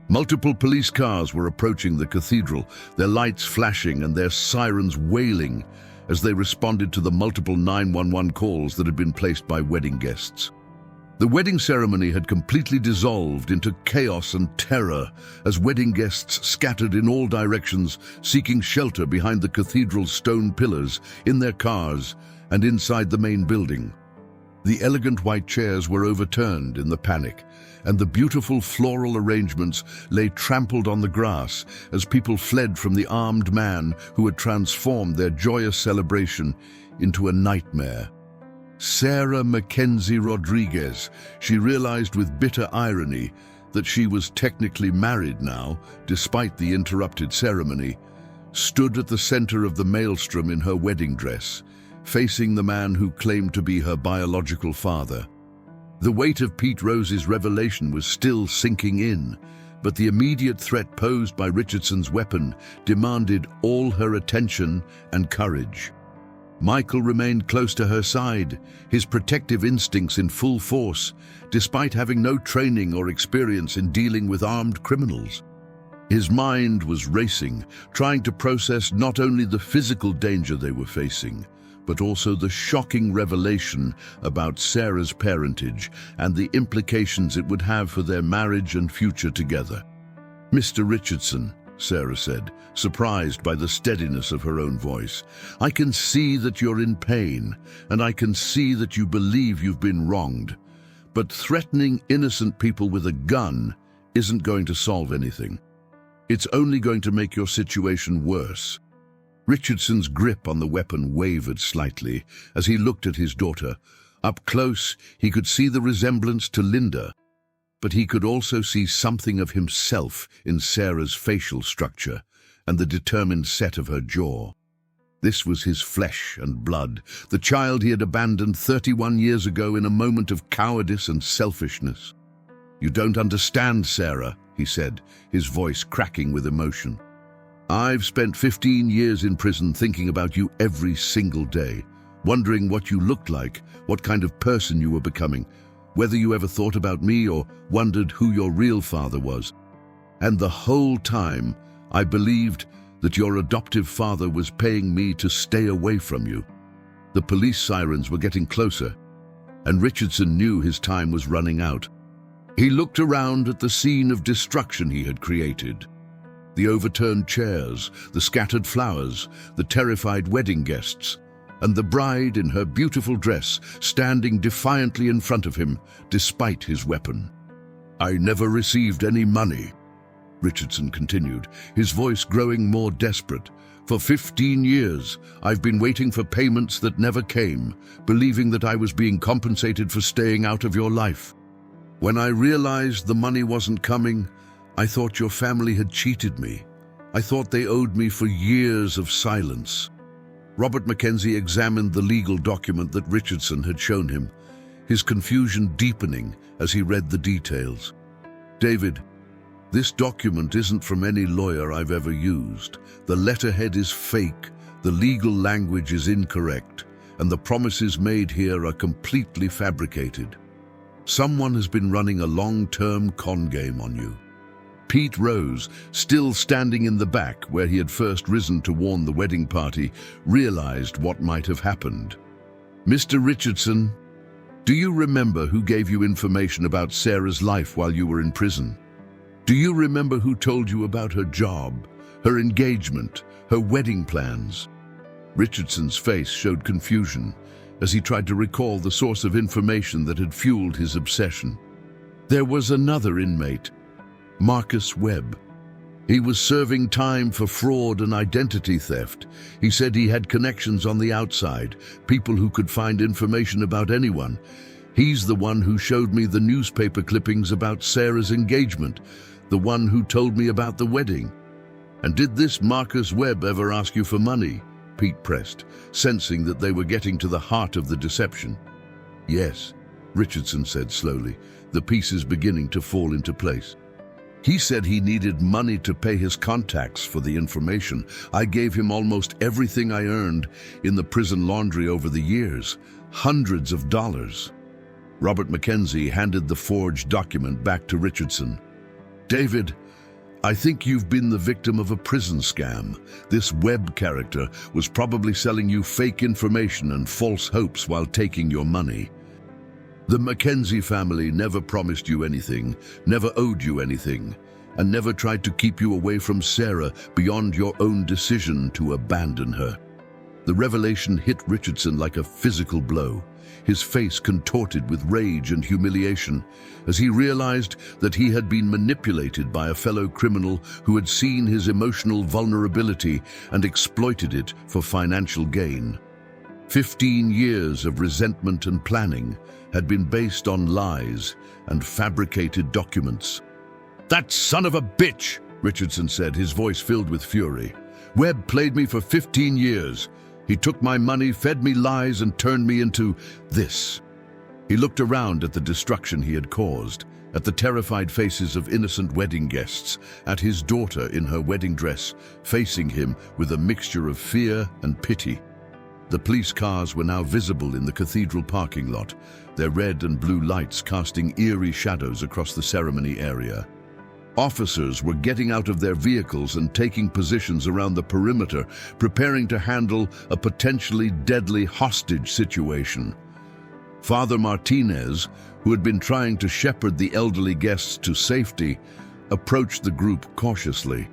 Multiple police cars were approaching the cathedral, their lights flashing and their sirens wailing as they responded to the multiple 911 calls that had been placed by wedding guests. The wedding ceremony had completely dissolved into chaos and terror as wedding guests scattered in all directions, seeking shelter behind the cathedral's stone pillars, in their cars, and inside the main building. The elegant white chairs were overturned in the panic, and the beautiful floral arrangements lay trampled on the grass as people fled from the armed man who had transformed their joyous celebration into a nightmare. Sarah Mackenzie Rodriguez, she realized with bitter irony that she was technically married now, despite the interrupted ceremony, stood at the center of the maelstrom in her wedding dress, facing the man who claimed to be her biological father. The weight of Pete Rose's revelation was still sinking in, but the immediate threat posed by Richardson's weapon demanded all her attention and courage. Michael remained close to her side, his protective instincts in full force, despite having no training or experience in dealing with armed criminals. His mind was racing, trying to process not only the physical danger they were facing, but also the shocking revelation about Sarah's parentage and the implications it would have for their marriage and future together. "Mr. Richardson," Sarah said, surprised by the steadiness of her own voice, "I can see that you're in pain, and I can see that you believe you've been wronged. But threatening innocent people with a gun isn't going to solve anything. It's only going to make your situation worse." Richardson's grip on the weapon wavered slightly as he looked at his daughter. Up close, he could see the resemblance to Linda, but he could also see something of himself in Sarah's facial structure and the determined set of her jaw. This was his flesh and blood, the child he had abandoned 31 years ago in a moment of cowardice and selfishness. "You don't understand, Sarah," he said, his voice cracking with emotion. "I've spent 15 years in prison thinking about you every single day, wondering what you looked like, what kind of person you were becoming, whether you ever thought about me or wondered who your real father was. And the whole time, I believed that your adoptive father was paying me to stay away from you." The police sirens were getting closer, and Richardson knew his time was running out. He looked around at the scene of destruction he had created. The overturned chairs, the scattered flowers, the terrified wedding guests, and the bride in her beautiful dress standing defiantly in front of him, despite his weapon. "I never received any money," Richardson continued, his voice growing more desperate. "For 15 years, I've been waiting for payments that never came, believing that I was being compensated for staying out of your life. When I realized the money wasn't coming, I thought your family had cheated me. I thought they owed me for years of silence." Robert Mackenzie examined the legal document that Richardson had shown him, his confusion deepening as he read the details. "David, this document isn't from any lawyer I've ever used. The letterhead is fake, the legal language is incorrect, and the promises made here are completely fabricated. Someone has been running a long-term con game on you." Pete Rose, still standing in the back where he had first risen to warn the wedding party, realized what might have happened. "Mr. Richardson, do you remember who gave you information about Sarah's life while you were in prison? Do you remember who told you about her job, her engagement, her wedding plans?" Richardson's face showed confusion as he tried to recall the source of information that had fueled his obsession. There was another inmate, Marcus Webb. He was serving time for fraud and identity theft. He said he had connections on the outside, people who could find information about anyone. He's the one who showed me the newspaper clippings about Sarah's engagement, the one who told me about the wedding. "And did this Marcus Webb ever ask you for money?" Pete pressed, sensing that they were getting to the heart of the deception. "Yes," Richardson said slowly, the pieces beginning to fall into place. "He said he needed money to pay his contacts for the information. I gave him almost everything I earned in the prison laundry over the years, hundreds of dollars." Robert Mackenzie handed the forged document back to Richardson. "David, I think you've been the victim of a prison scam. This Webb character was probably selling you fake information and false hopes while taking your money." The Mackenzie family never promised you anything, never owed you anything, and never tried to keep you away from Sarah beyond your own decision to abandon her. The revelation hit Richardson like a physical blow, his face contorted with rage and humiliation, as he realized that he had been manipulated by a fellow criminal who had seen his emotional vulnerability and exploited it for financial gain. 15 years of resentment and planning had been based on lies and fabricated documents. "That son of a bitch," Richardson said, his voice filled with fury. "Webb played me for 15 years. He took my money, fed me lies, and turned me into this." He looked around at the destruction he had caused, at the terrified faces of innocent wedding guests, at his daughter in her wedding dress, facing him with a mixture of fear and pity. The police cars were now visible in the cathedral parking lot, their red and blue lights casting eerie shadows across the ceremony area. Officers were getting out of their vehicles and taking positions around the perimeter, preparing to handle a potentially deadly hostage situation. Father Martinez, who had been trying to shepherd the elderly guests to safety, approached the group cautiously.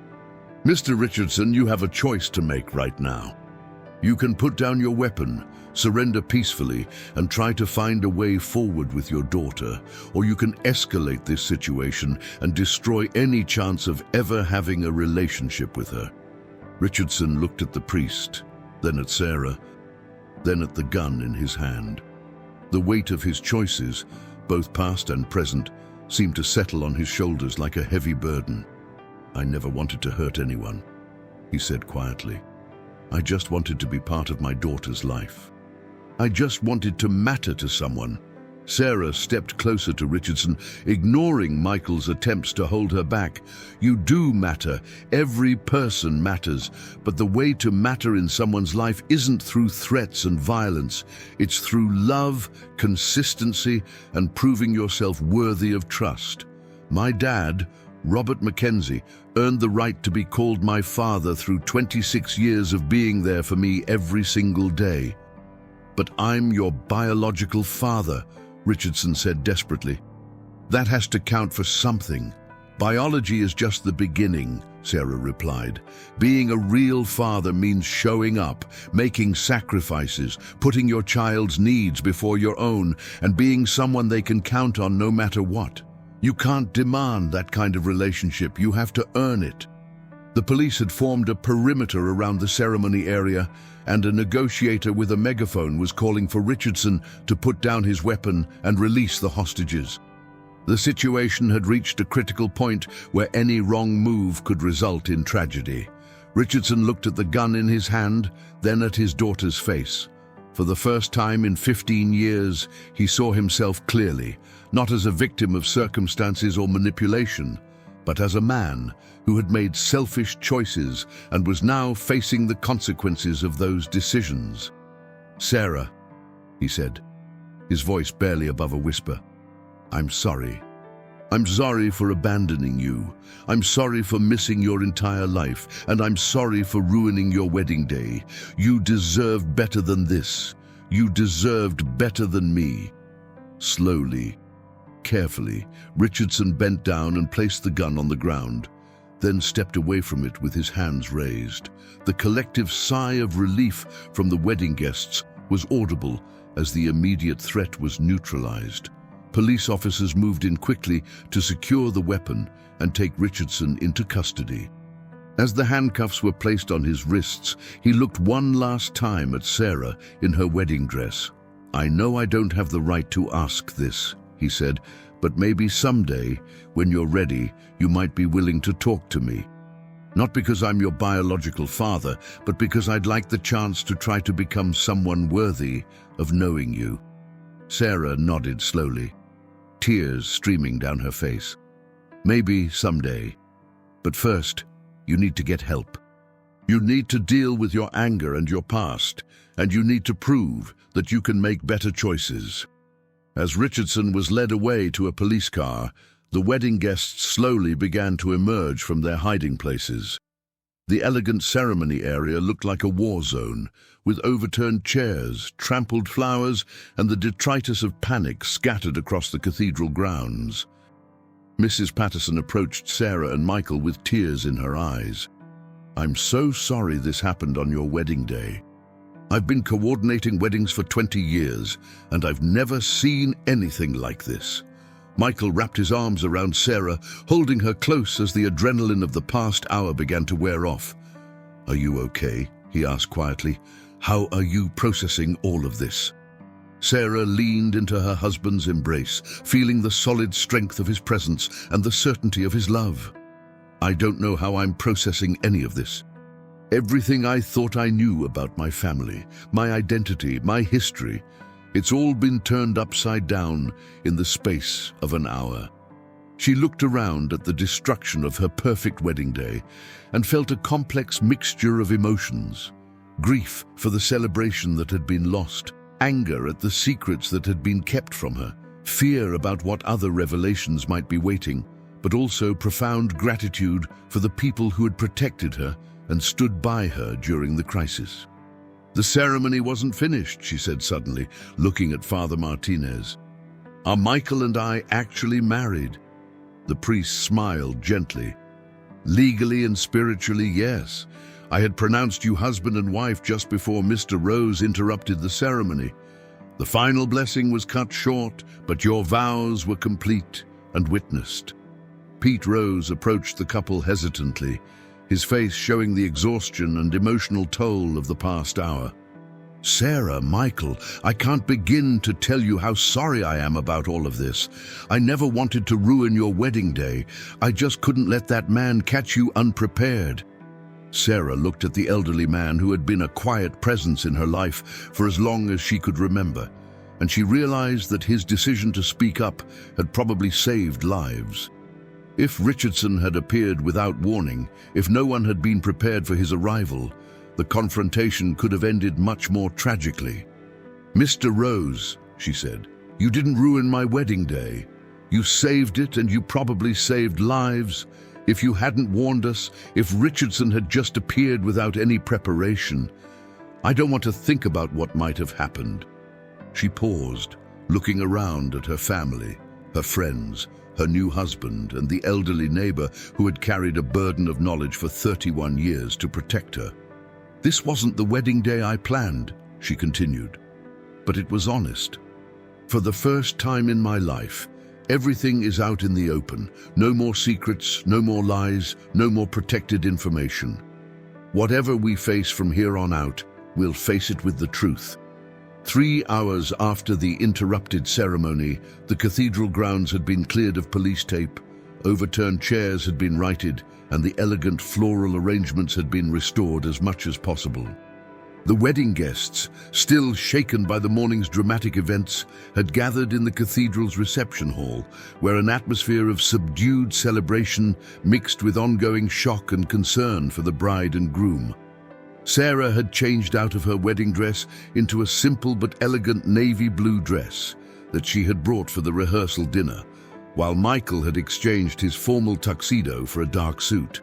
"Mr. Richardson, you have a choice to make right now. You can put down your weapon, surrender peacefully, and try to find a way forward with your daughter, or you can escalate this situation and destroy any chance of ever having a relationship with her." Richardson looked at the priest, then at Sarah, then at the gun in his hand. The weight of his choices, both past and present, seemed to settle on his shoulders like a heavy burden. "I never wanted to hurt anyone," he said quietly. "I just wanted to be part of my daughter's life. I just wanted to matter to someone." Sarah stepped closer to Richardson, ignoring Michael's attempts to hold her back. "You do matter. Every person matters. But the way to matter in someone's life isn't through threats and violence. It's through love, consistency, and proving yourself worthy of trust. My dad, Robert Mackenzie, earned the right to be called my father through 26 years of being there for me every single day. But I'm your biological father," Richardson said desperately. "That has to count for something. Biology is just the beginning," Sarah replied. "Being a real father means showing up, making sacrifices, putting your child's needs before your own, and being someone they can count on no matter what. You can't demand that kind of relationship. You have to earn it." The police had formed a perimeter around the ceremony area, and a negotiator with a megaphone was calling for Richardson to put down his weapon and release the hostages. The situation had reached a critical point where any wrong move could result in tragedy. Richardson looked at the gun in his hand, then at his daughter's face. For the first time in 15 years, he saw himself clearly, not as a victim of circumstances or manipulation, but as a man who had made selfish choices and was now facing the consequences of those decisions. "Sarah," he said, his voice barely above a whisper, "I'm sorry. I'm sorry for abandoning you. I'm sorry for missing your entire life, and I'm sorry for ruining your wedding day. You deserve better than this. You deserved better than me." Slowly, carefully, Richardson bent down and placed the gun on the ground, then stepped away from it with his hands raised. The collective sigh of relief from the wedding guests was audible as the immediate threat was neutralized. Police officers moved in quickly to secure the weapon and take Richardson into custody. As the handcuffs were placed on his wrists, he looked one last time at Sarah in her wedding dress. "I know I don't have the right to ask this," he said, "but maybe someday, when you're ready, you might be willing to talk to me. Not because I'm your biological father, but because I'd like the chance to try to become someone worthy of knowing you." Sarah nodded slowly, tears streaming down her face. "Maybe someday. But first, you need to get help. You need to deal with your anger and your past, and you need to prove that you can make better choices." As Richardson was led away to a police car, the wedding guests slowly began to emerge from their hiding places. The elegant ceremony area looked like a war zone, with overturned chairs, trampled flowers, and the detritus of panic scattered across the cathedral grounds. Mrs. Patterson approached Sarah and Michael with tears in her eyes. "I'm so sorry this happened on your wedding day. I've been coordinating weddings for 20 years, and I've never seen anything like this." Michael wrapped his arms around Sarah, holding her close as the adrenaline of the past hour began to wear off. "Are you okay?" he asked quietly. "How are you processing all of this?" Sarah leaned into her husband's embrace, feeling the solid strength of his presence and the certainty of his love. "I don't know how I'm processing any of this. Everything I thought I knew about my family, my identity, my history, it's all been turned upside down in the space of an hour." She looked around at the destruction of her perfect wedding day and felt a complex mixture of emotions. Grief for the celebration that had been lost, anger at the secrets that had been kept from her, fear about what other revelations might be waiting, but also profound gratitude for the people who had protected her and stood by her during the crisis. "The ceremony wasn't finished," she said suddenly, looking at Father Martinez. "Are Michael and I actually married?" The priest smiled gently. "Legally and spiritually, yes. I had pronounced you husband and wife just before Mr. Rose interrupted the ceremony. The final blessing was cut short, but your vows were complete and witnessed." Pete Rose approached the couple hesitantly, his face showing the exhaustion and emotional toll of the past hour. "Sarah, Michael, I can't begin to tell you how sorry I am about all of this. I never wanted to ruin your wedding day. I just couldn't let that man catch you unprepared." Sarah looked at the elderly man who had been a quiet presence in her life for as long as she could remember, and she realized that his decision to speak up had probably saved lives. If Richardson had appeared without warning, if no one had been prepared for his arrival, the confrontation could have ended much more tragically. "Mr. Rose," she said, "you didn't ruin my wedding day. You saved it, and you probably saved lives. If you hadn't warned us, if Richardson had just appeared without any preparation, I don't want to think about what might have happened." She paused, looking around at her family, her friends, her new husband, and the elderly neighbor who had carried a burden of knowledge for 31 years to protect her. "This wasn't the wedding day I planned," she continued, "but it was honest. For the first time in my life, everything is out in the open. No more secrets, no more lies, no more protected information. Whatever we face from here on out, we'll face it with the truth." 3 hours after the interrupted ceremony, the cathedral grounds had been cleared of police tape, overturned chairs had been righted, and the elegant floral arrangements had been restored as much as possible. The wedding guests, still shaken by the morning's dramatic events, had gathered in the cathedral's reception hall, where an atmosphere of subdued celebration mixed with ongoing shock and concern for the bride and groom. Sarah had changed out of her wedding dress into a simple but elegant navy blue dress that she had brought for the rehearsal dinner, while Michael had exchanged his formal tuxedo for a dark suit.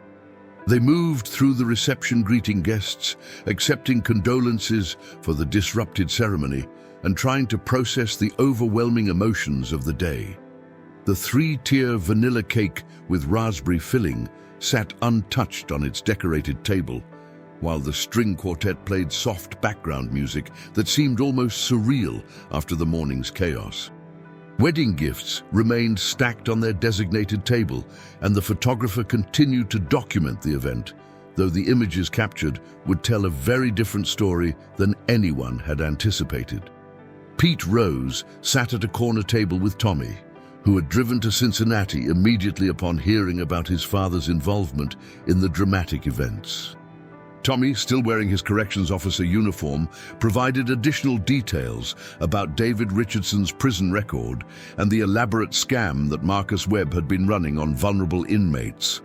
They moved through the reception greeting guests, accepting condolences for the disrupted ceremony and trying to process the overwhelming emotions of the day. The 3-tier vanilla cake with raspberry filling sat untouched on its decorated table, while the string quartet played soft background music that seemed almost surreal after the morning's chaos. Wedding gifts remained stacked on their designated table, and the photographer continued to document the event, though the images captured would tell a very different story than anyone had anticipated. Pete Rose sat at a corner table with Tommy, who had driven to Cincinnati immediately upon hearing about his father's involvement in the dramatic events. Tommy, still wearing his corrections officer uniform, provided additional details about David Richardson's prison record and the elaborate scam that Marcus Webb had been running on vulnerable inmates.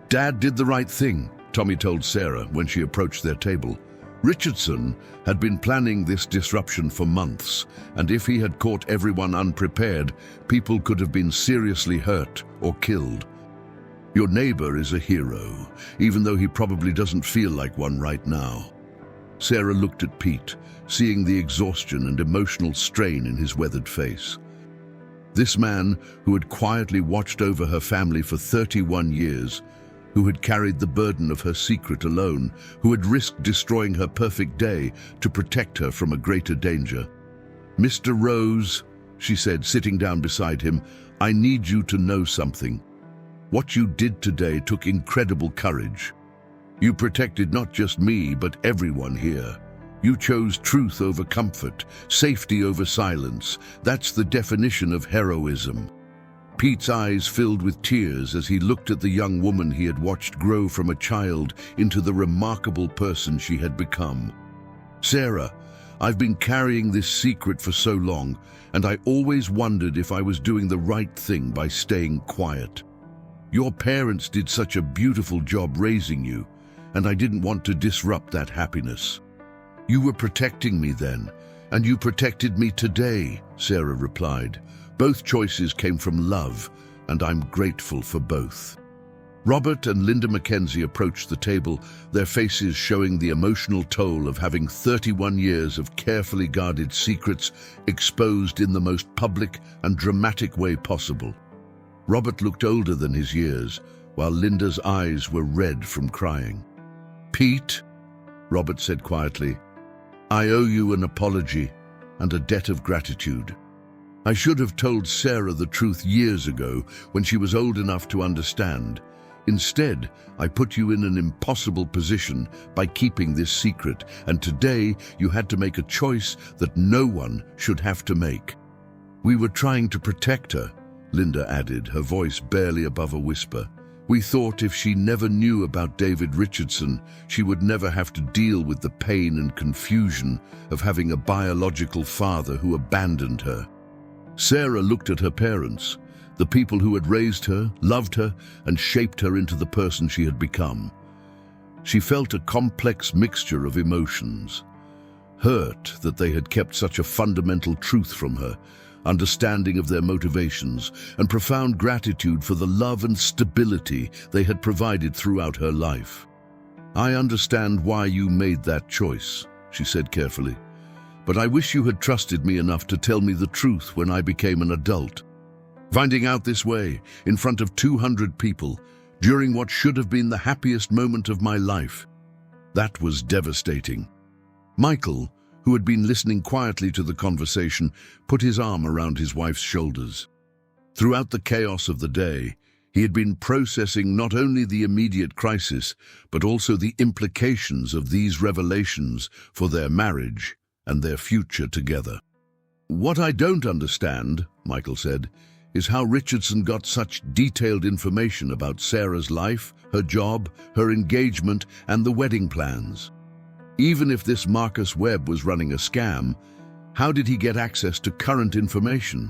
"Dad did the right thing," Tommy told Sarah when she approached their table. "Richardson had been planning this disruption for months, and if he had caught everyone unprepared, people could have been seriously hurt or killed." Your neighbor is a hero, even though he probably doesn't feel like one right now." Sarah looked at Pete, seeing the exhaustion and emotional strain in his weathered face. This man, who had quietly watched over her family for 31 years, who had carried the burden of her secret alone, who had risked destroying her perfect day to protect her from a greater danger. "Mr. Rose," she said, sitting down beside him, "I need you to know something. What you did today took incredible courage. You protected not just me, but everyone here. You chose truth over comfort, safety over silence. That's the definition of heroism." Pete's eyes filled with tears as he looked at the young woman he had watched grow from a child into the remarkable person she had become. "Sarah, I've been carrying this secret for so long, and I always wondered if I was doing the right thing by staying quiet. Your parents did such a beautiful job raising you, and I didn't want to disrupt that happiness." "You were protecting me then, and you protected me today," Sarah replied. "Both choices came from love, and I'm grateful for both." Robert and Linda Mackenzie approached the table, their faces showing the emotional toll of having 31 years of carefully guarded secrets exposed in the most public and dramatic way possible. Robert looked older than his years, while Linda's eyes were red from crying. "Pete," Robert said quietly, "I owe you an apology and a debt of gratitude. I should have told Sarah the truth years ago when she was old enough to understand. Instead, I put you in an impossible position by keeping this secret, and today you had to make a choice that no one should have to make." "We were trying to protect her," Linda added, her voice barely above a whisper. "We thought if she never knew about David Richardson, she would never have to deal with the pain and confusion of having a biological father who abandoned her." Sarah looked at her parents, the people who had raised her, loved her, and shaped her into the person she had become. She felt a complex mixture of emotions. Hurt that they had kept such a fundamental truth from her, understanding of their motivations, and profound gratitude for the love and stability they had provided throughout her life. "I understand why you made that choice," she said carefully, "but I wish you had trusted me enough to tell me the truth when I became an adult. Finding out this way, in front of 200 people, during what should have been the happiest moment of my life, that was devastating." Michael, who had been listening quietly to the conversation, put his arm around his wife's shoulders. Throughout the chaos of the day, he had been processing not only the immediate crisis, but also the implications of these revelations for their marriage and their future together. "What I don't understand," Michael said, "is how Richardson got such detailed information about Sarah's life, her job, her engagement, and the wedding plans. Even if this Marcus Webb was running a scam, how did he get access to current information?"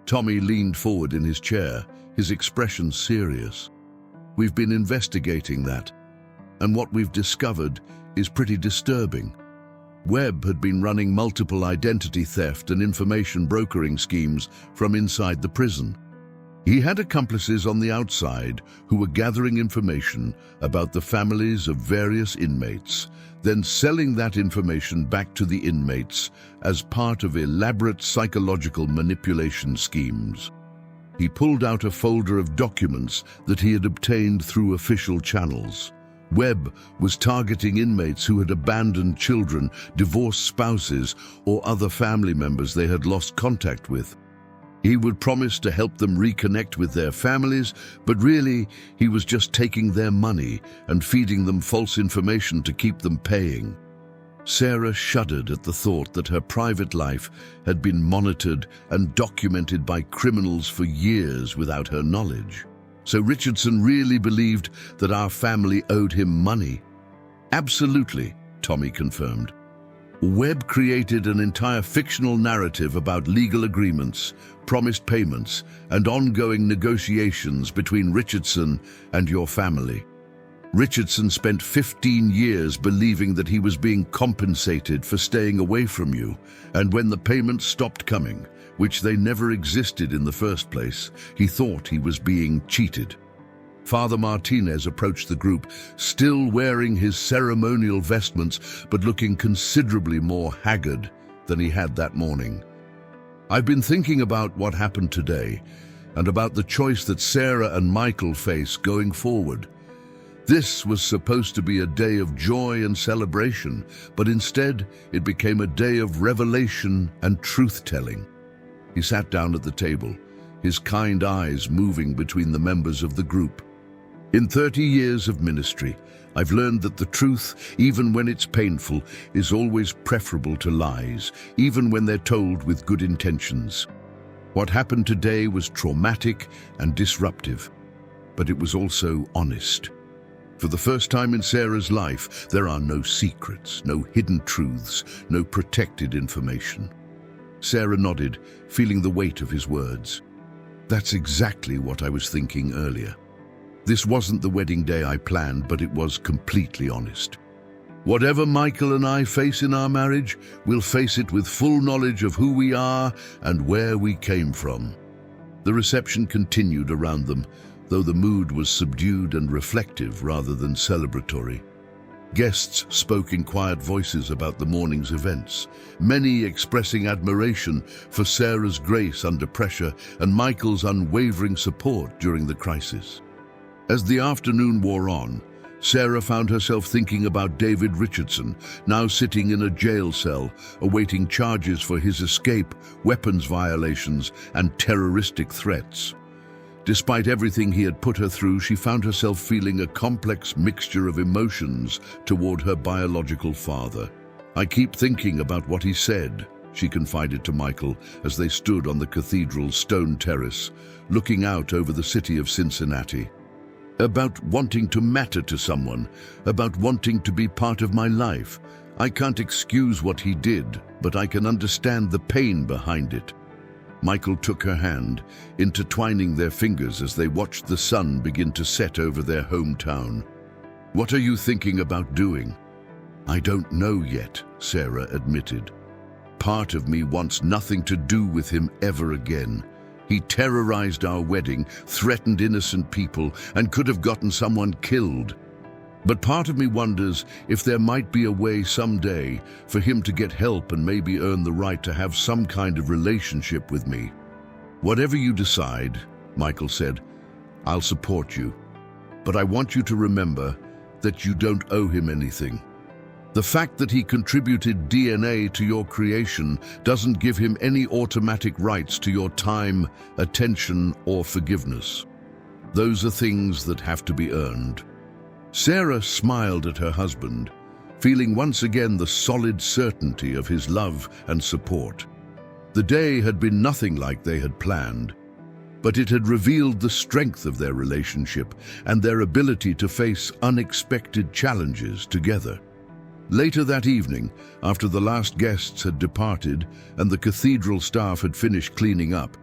Tommy leaned forward in his chair, his expression serious. "We've been investigating that, and what we've discovered is pretty disturbing. Webb had been running multiple identity theft and information brokering schemes from inside the prison. He had accomplices on the outside who were gathering information about the families of various inmates, then selling that information back to the inmates as part of elaborate psychological manipulation schemes. He pulled out a folder of documents that he had obtained through official channels. Webb was targeting inmates who had abandoned children, divorced spouses, or other family members they had lost contact with. He would promise to help them reconnect with their families, but really, he was just taking their money and feeding them false information to keep them paying. Sarah shuddered at the thought that her private life had been monitored and documented by criminals for years without her knowledge. So Richardson really believed that our family owed him money? "Absolutely," Tommy confirmed. Webb created an entire fictional narrative about legal agreements, promised payments, and ongoing negotiations between Richardson and your family. Richardson spent 15 years believing that he was being compensated for staying away from you, and when the payments stopped coming, which they never existed in the first place, he thought he was being cheated. Father Martinez approached the group, still wearing his ceremonial vestments, but looking considerably more haggard than he had that morning. "I've been thinking about what happened today, and about the choice that Sarah and Michael face going forward. This was supposed to be a day of joy and celebration, but instead it became a day of revelation and truth-telling." He sat down at the table, his kind eyes moving between the members of the group. "In 30 years of ministry, I've learned that the truth, even when it's painful, is always preferable to lies, even when they're told with good intentions. What happened today was traumatic and disruptive, but it was also honest. For the first time in Sarah's life, there are no secrets, no hidden truths, no protected information." Sarah nodded, feeling the weight of his words. "That's exactly what I was thinking earlier. This wasn't the wedding day I planned, but it was completely honest. Whatever Michael and I face in our marriage, we'll face it with full knowledge of who we are and where we came from." The reception continued around them, though the mood was subdued and reflective rather than celebratory. Guests spoke in quiet voices about the morning's events, many expressing admiration for Sarah's grace under pressure and Michael's unwavering support during the crisis. As the afternoon wore on, Sarah found herself thinking about David Richardson, now sitting in a jail cell, awaiting charges for his escape, weapons violations, and terroristic threats. Despite everything he had put her through, she found herself feeling a complex mixture of emotions toward her biological father. "I keep thinking about what he said," she confided to Michael as they stood on the cathedral's stone terrace, looking out over the city of Cincinnati. "About wanting to matter to someone, about wanting to be part of my life. I can't excuse what he did, but I can understand the pain behind it." Michael took her hand, intertwining their fingers as they watched the sun begin to set over their hometown. "What are you thinking about doing?" "I don't know yet," Sarah admitted. "Part of me wants nothing to do with him ever again. He terrorized our wedding, threatened innocent people, and could have gotten someone killed. But part of me wonders if there might be a way someday for him to get help and maybe earn the right to have some kind of relationship with me." "Whatever you decide," Michael said, "I'll support you. But I want you to remember that you don't owe him anything. The fact that he contributed DNA to your creation doesn't give him any automatic rights to your time, attention, or forgiveness. Those are things that have to be earned." Sarah smiled at her husband, feeling once again the solid certainty of his love and support. The day had been nothing like they had planned, but it had revealed the strength of their relationship and their ability to face unexpected challenges together. Later that evening, after the last guests had departed and the cathedral staff had finished cleaning up,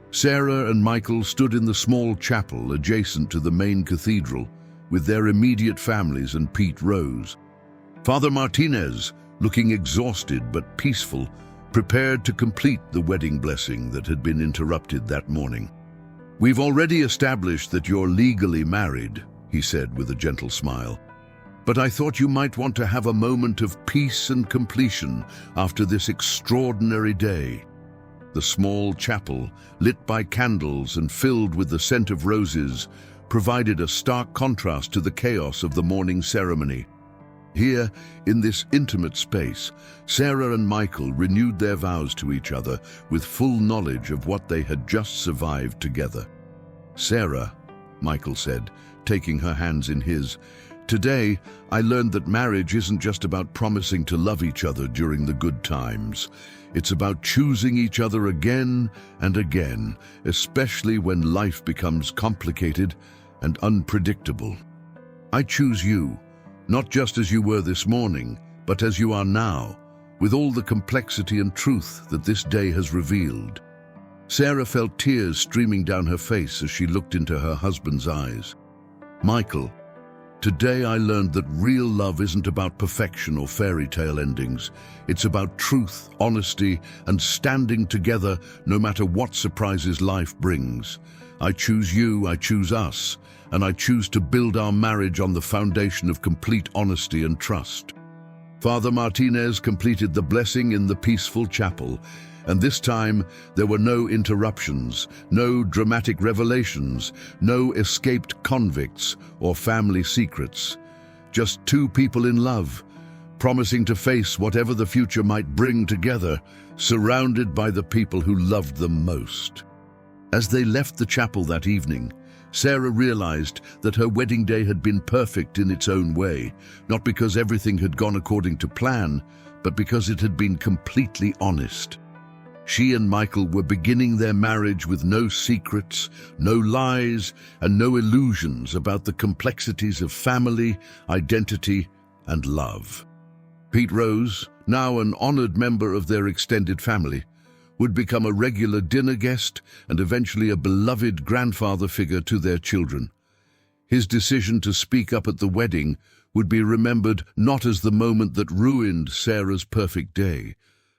Sarah and Michael stood in the small chapel adjacent to the main cathedral with their immediate families and Pete Rose. Father Martinez, looking exhausted but peaceful, prepared to complete the wedding blessing that had been interrupted that morning. "We've already established that you're legally married," he said with a gentle smile. "But I thought you might want to have a moment of peace and completion after this extraordinary day." The small chapel, lit by candles and filled with the scent of roses, provided a stark contrast to the chaos of the morning ceremony. Here, in this intimate space, Sarah and Michael renewed their vows to each other with full knowledge of what they had just survived together. "Sarah," Michael said, taking her hands in his, "today I learned that marriage isn't just about promising to love each other during the good times. It's about choosing each other again and again, especially when life becomes complicated and unpredictable. I choose you, not just as you were this morning, but as you are now, with all the complexity and truth that this day has revealed." Sarah felt tears streaming down her face as she looked into her husband's eyes. "Michael, today I learned that real love isn't about perfection or fairy tale endings. It's about truth, honesty, and standing together no matter what surprises life brings. I choose you, I choose us, and I choose to build our marriage on the foundation of complete honesty and trust." Father Martinez completed the blessing in the peaceful chapel, and this time there were no interruptions, no dramatic revelations, no escaped convicts or family secrets. Just two people in love, promising to face whatever the future might bring together, surrounded by the people who loved them most. As they left the chapel that evening, Sarah realized that her wedding day had been perfect in its own way, not because everything had gone according to plan, but because it had been completely honest. She and Michael were beginning their marriage with no secrets, no lies, and no illusions about the complexities of family, identity, and love. Pete Rose, now an honored member of their extended family, would become a regular dinner guest and eventually a beloved grandfather figure to their children. His decision to speak up at the wedding would be remembered not as the moment that ruined Sarah's perfect day,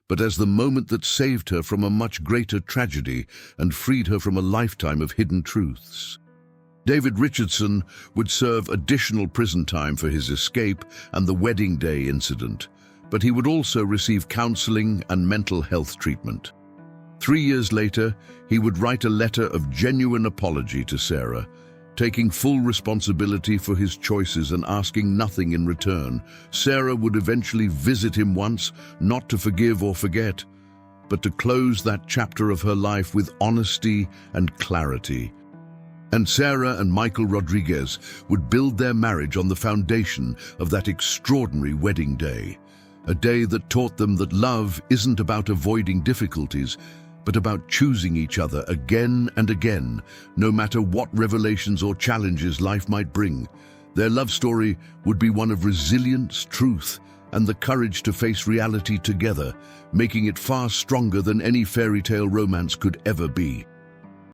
but as the moment that saved her from a much greater tragedy and freed her from a lifetime of hidden truths. David Richardson would serve additional prison time for his escape and the wedding day incident, but he would also receive counseling and mental health treatment. 3 years later, he would write a letter of genuine apology to Sarah, taking full responsibility for his choices and asking nothing in return. Sarah would eventually visit him once, not to forgive or forget, but to close that chapter of her life with honesty and clarity. And Sarah and Michael Rodriguez would build their marriage on the foundation of that extraordinary wedding day, a day that taught them that love isn't about avoiding difficulties, but about choosing each other again and again, no matter what revelations or challenges life might bring. Their love story would be one of resilience, truth, and the courage to face reality together, making it far stronger than any fairy tale romance could ever be.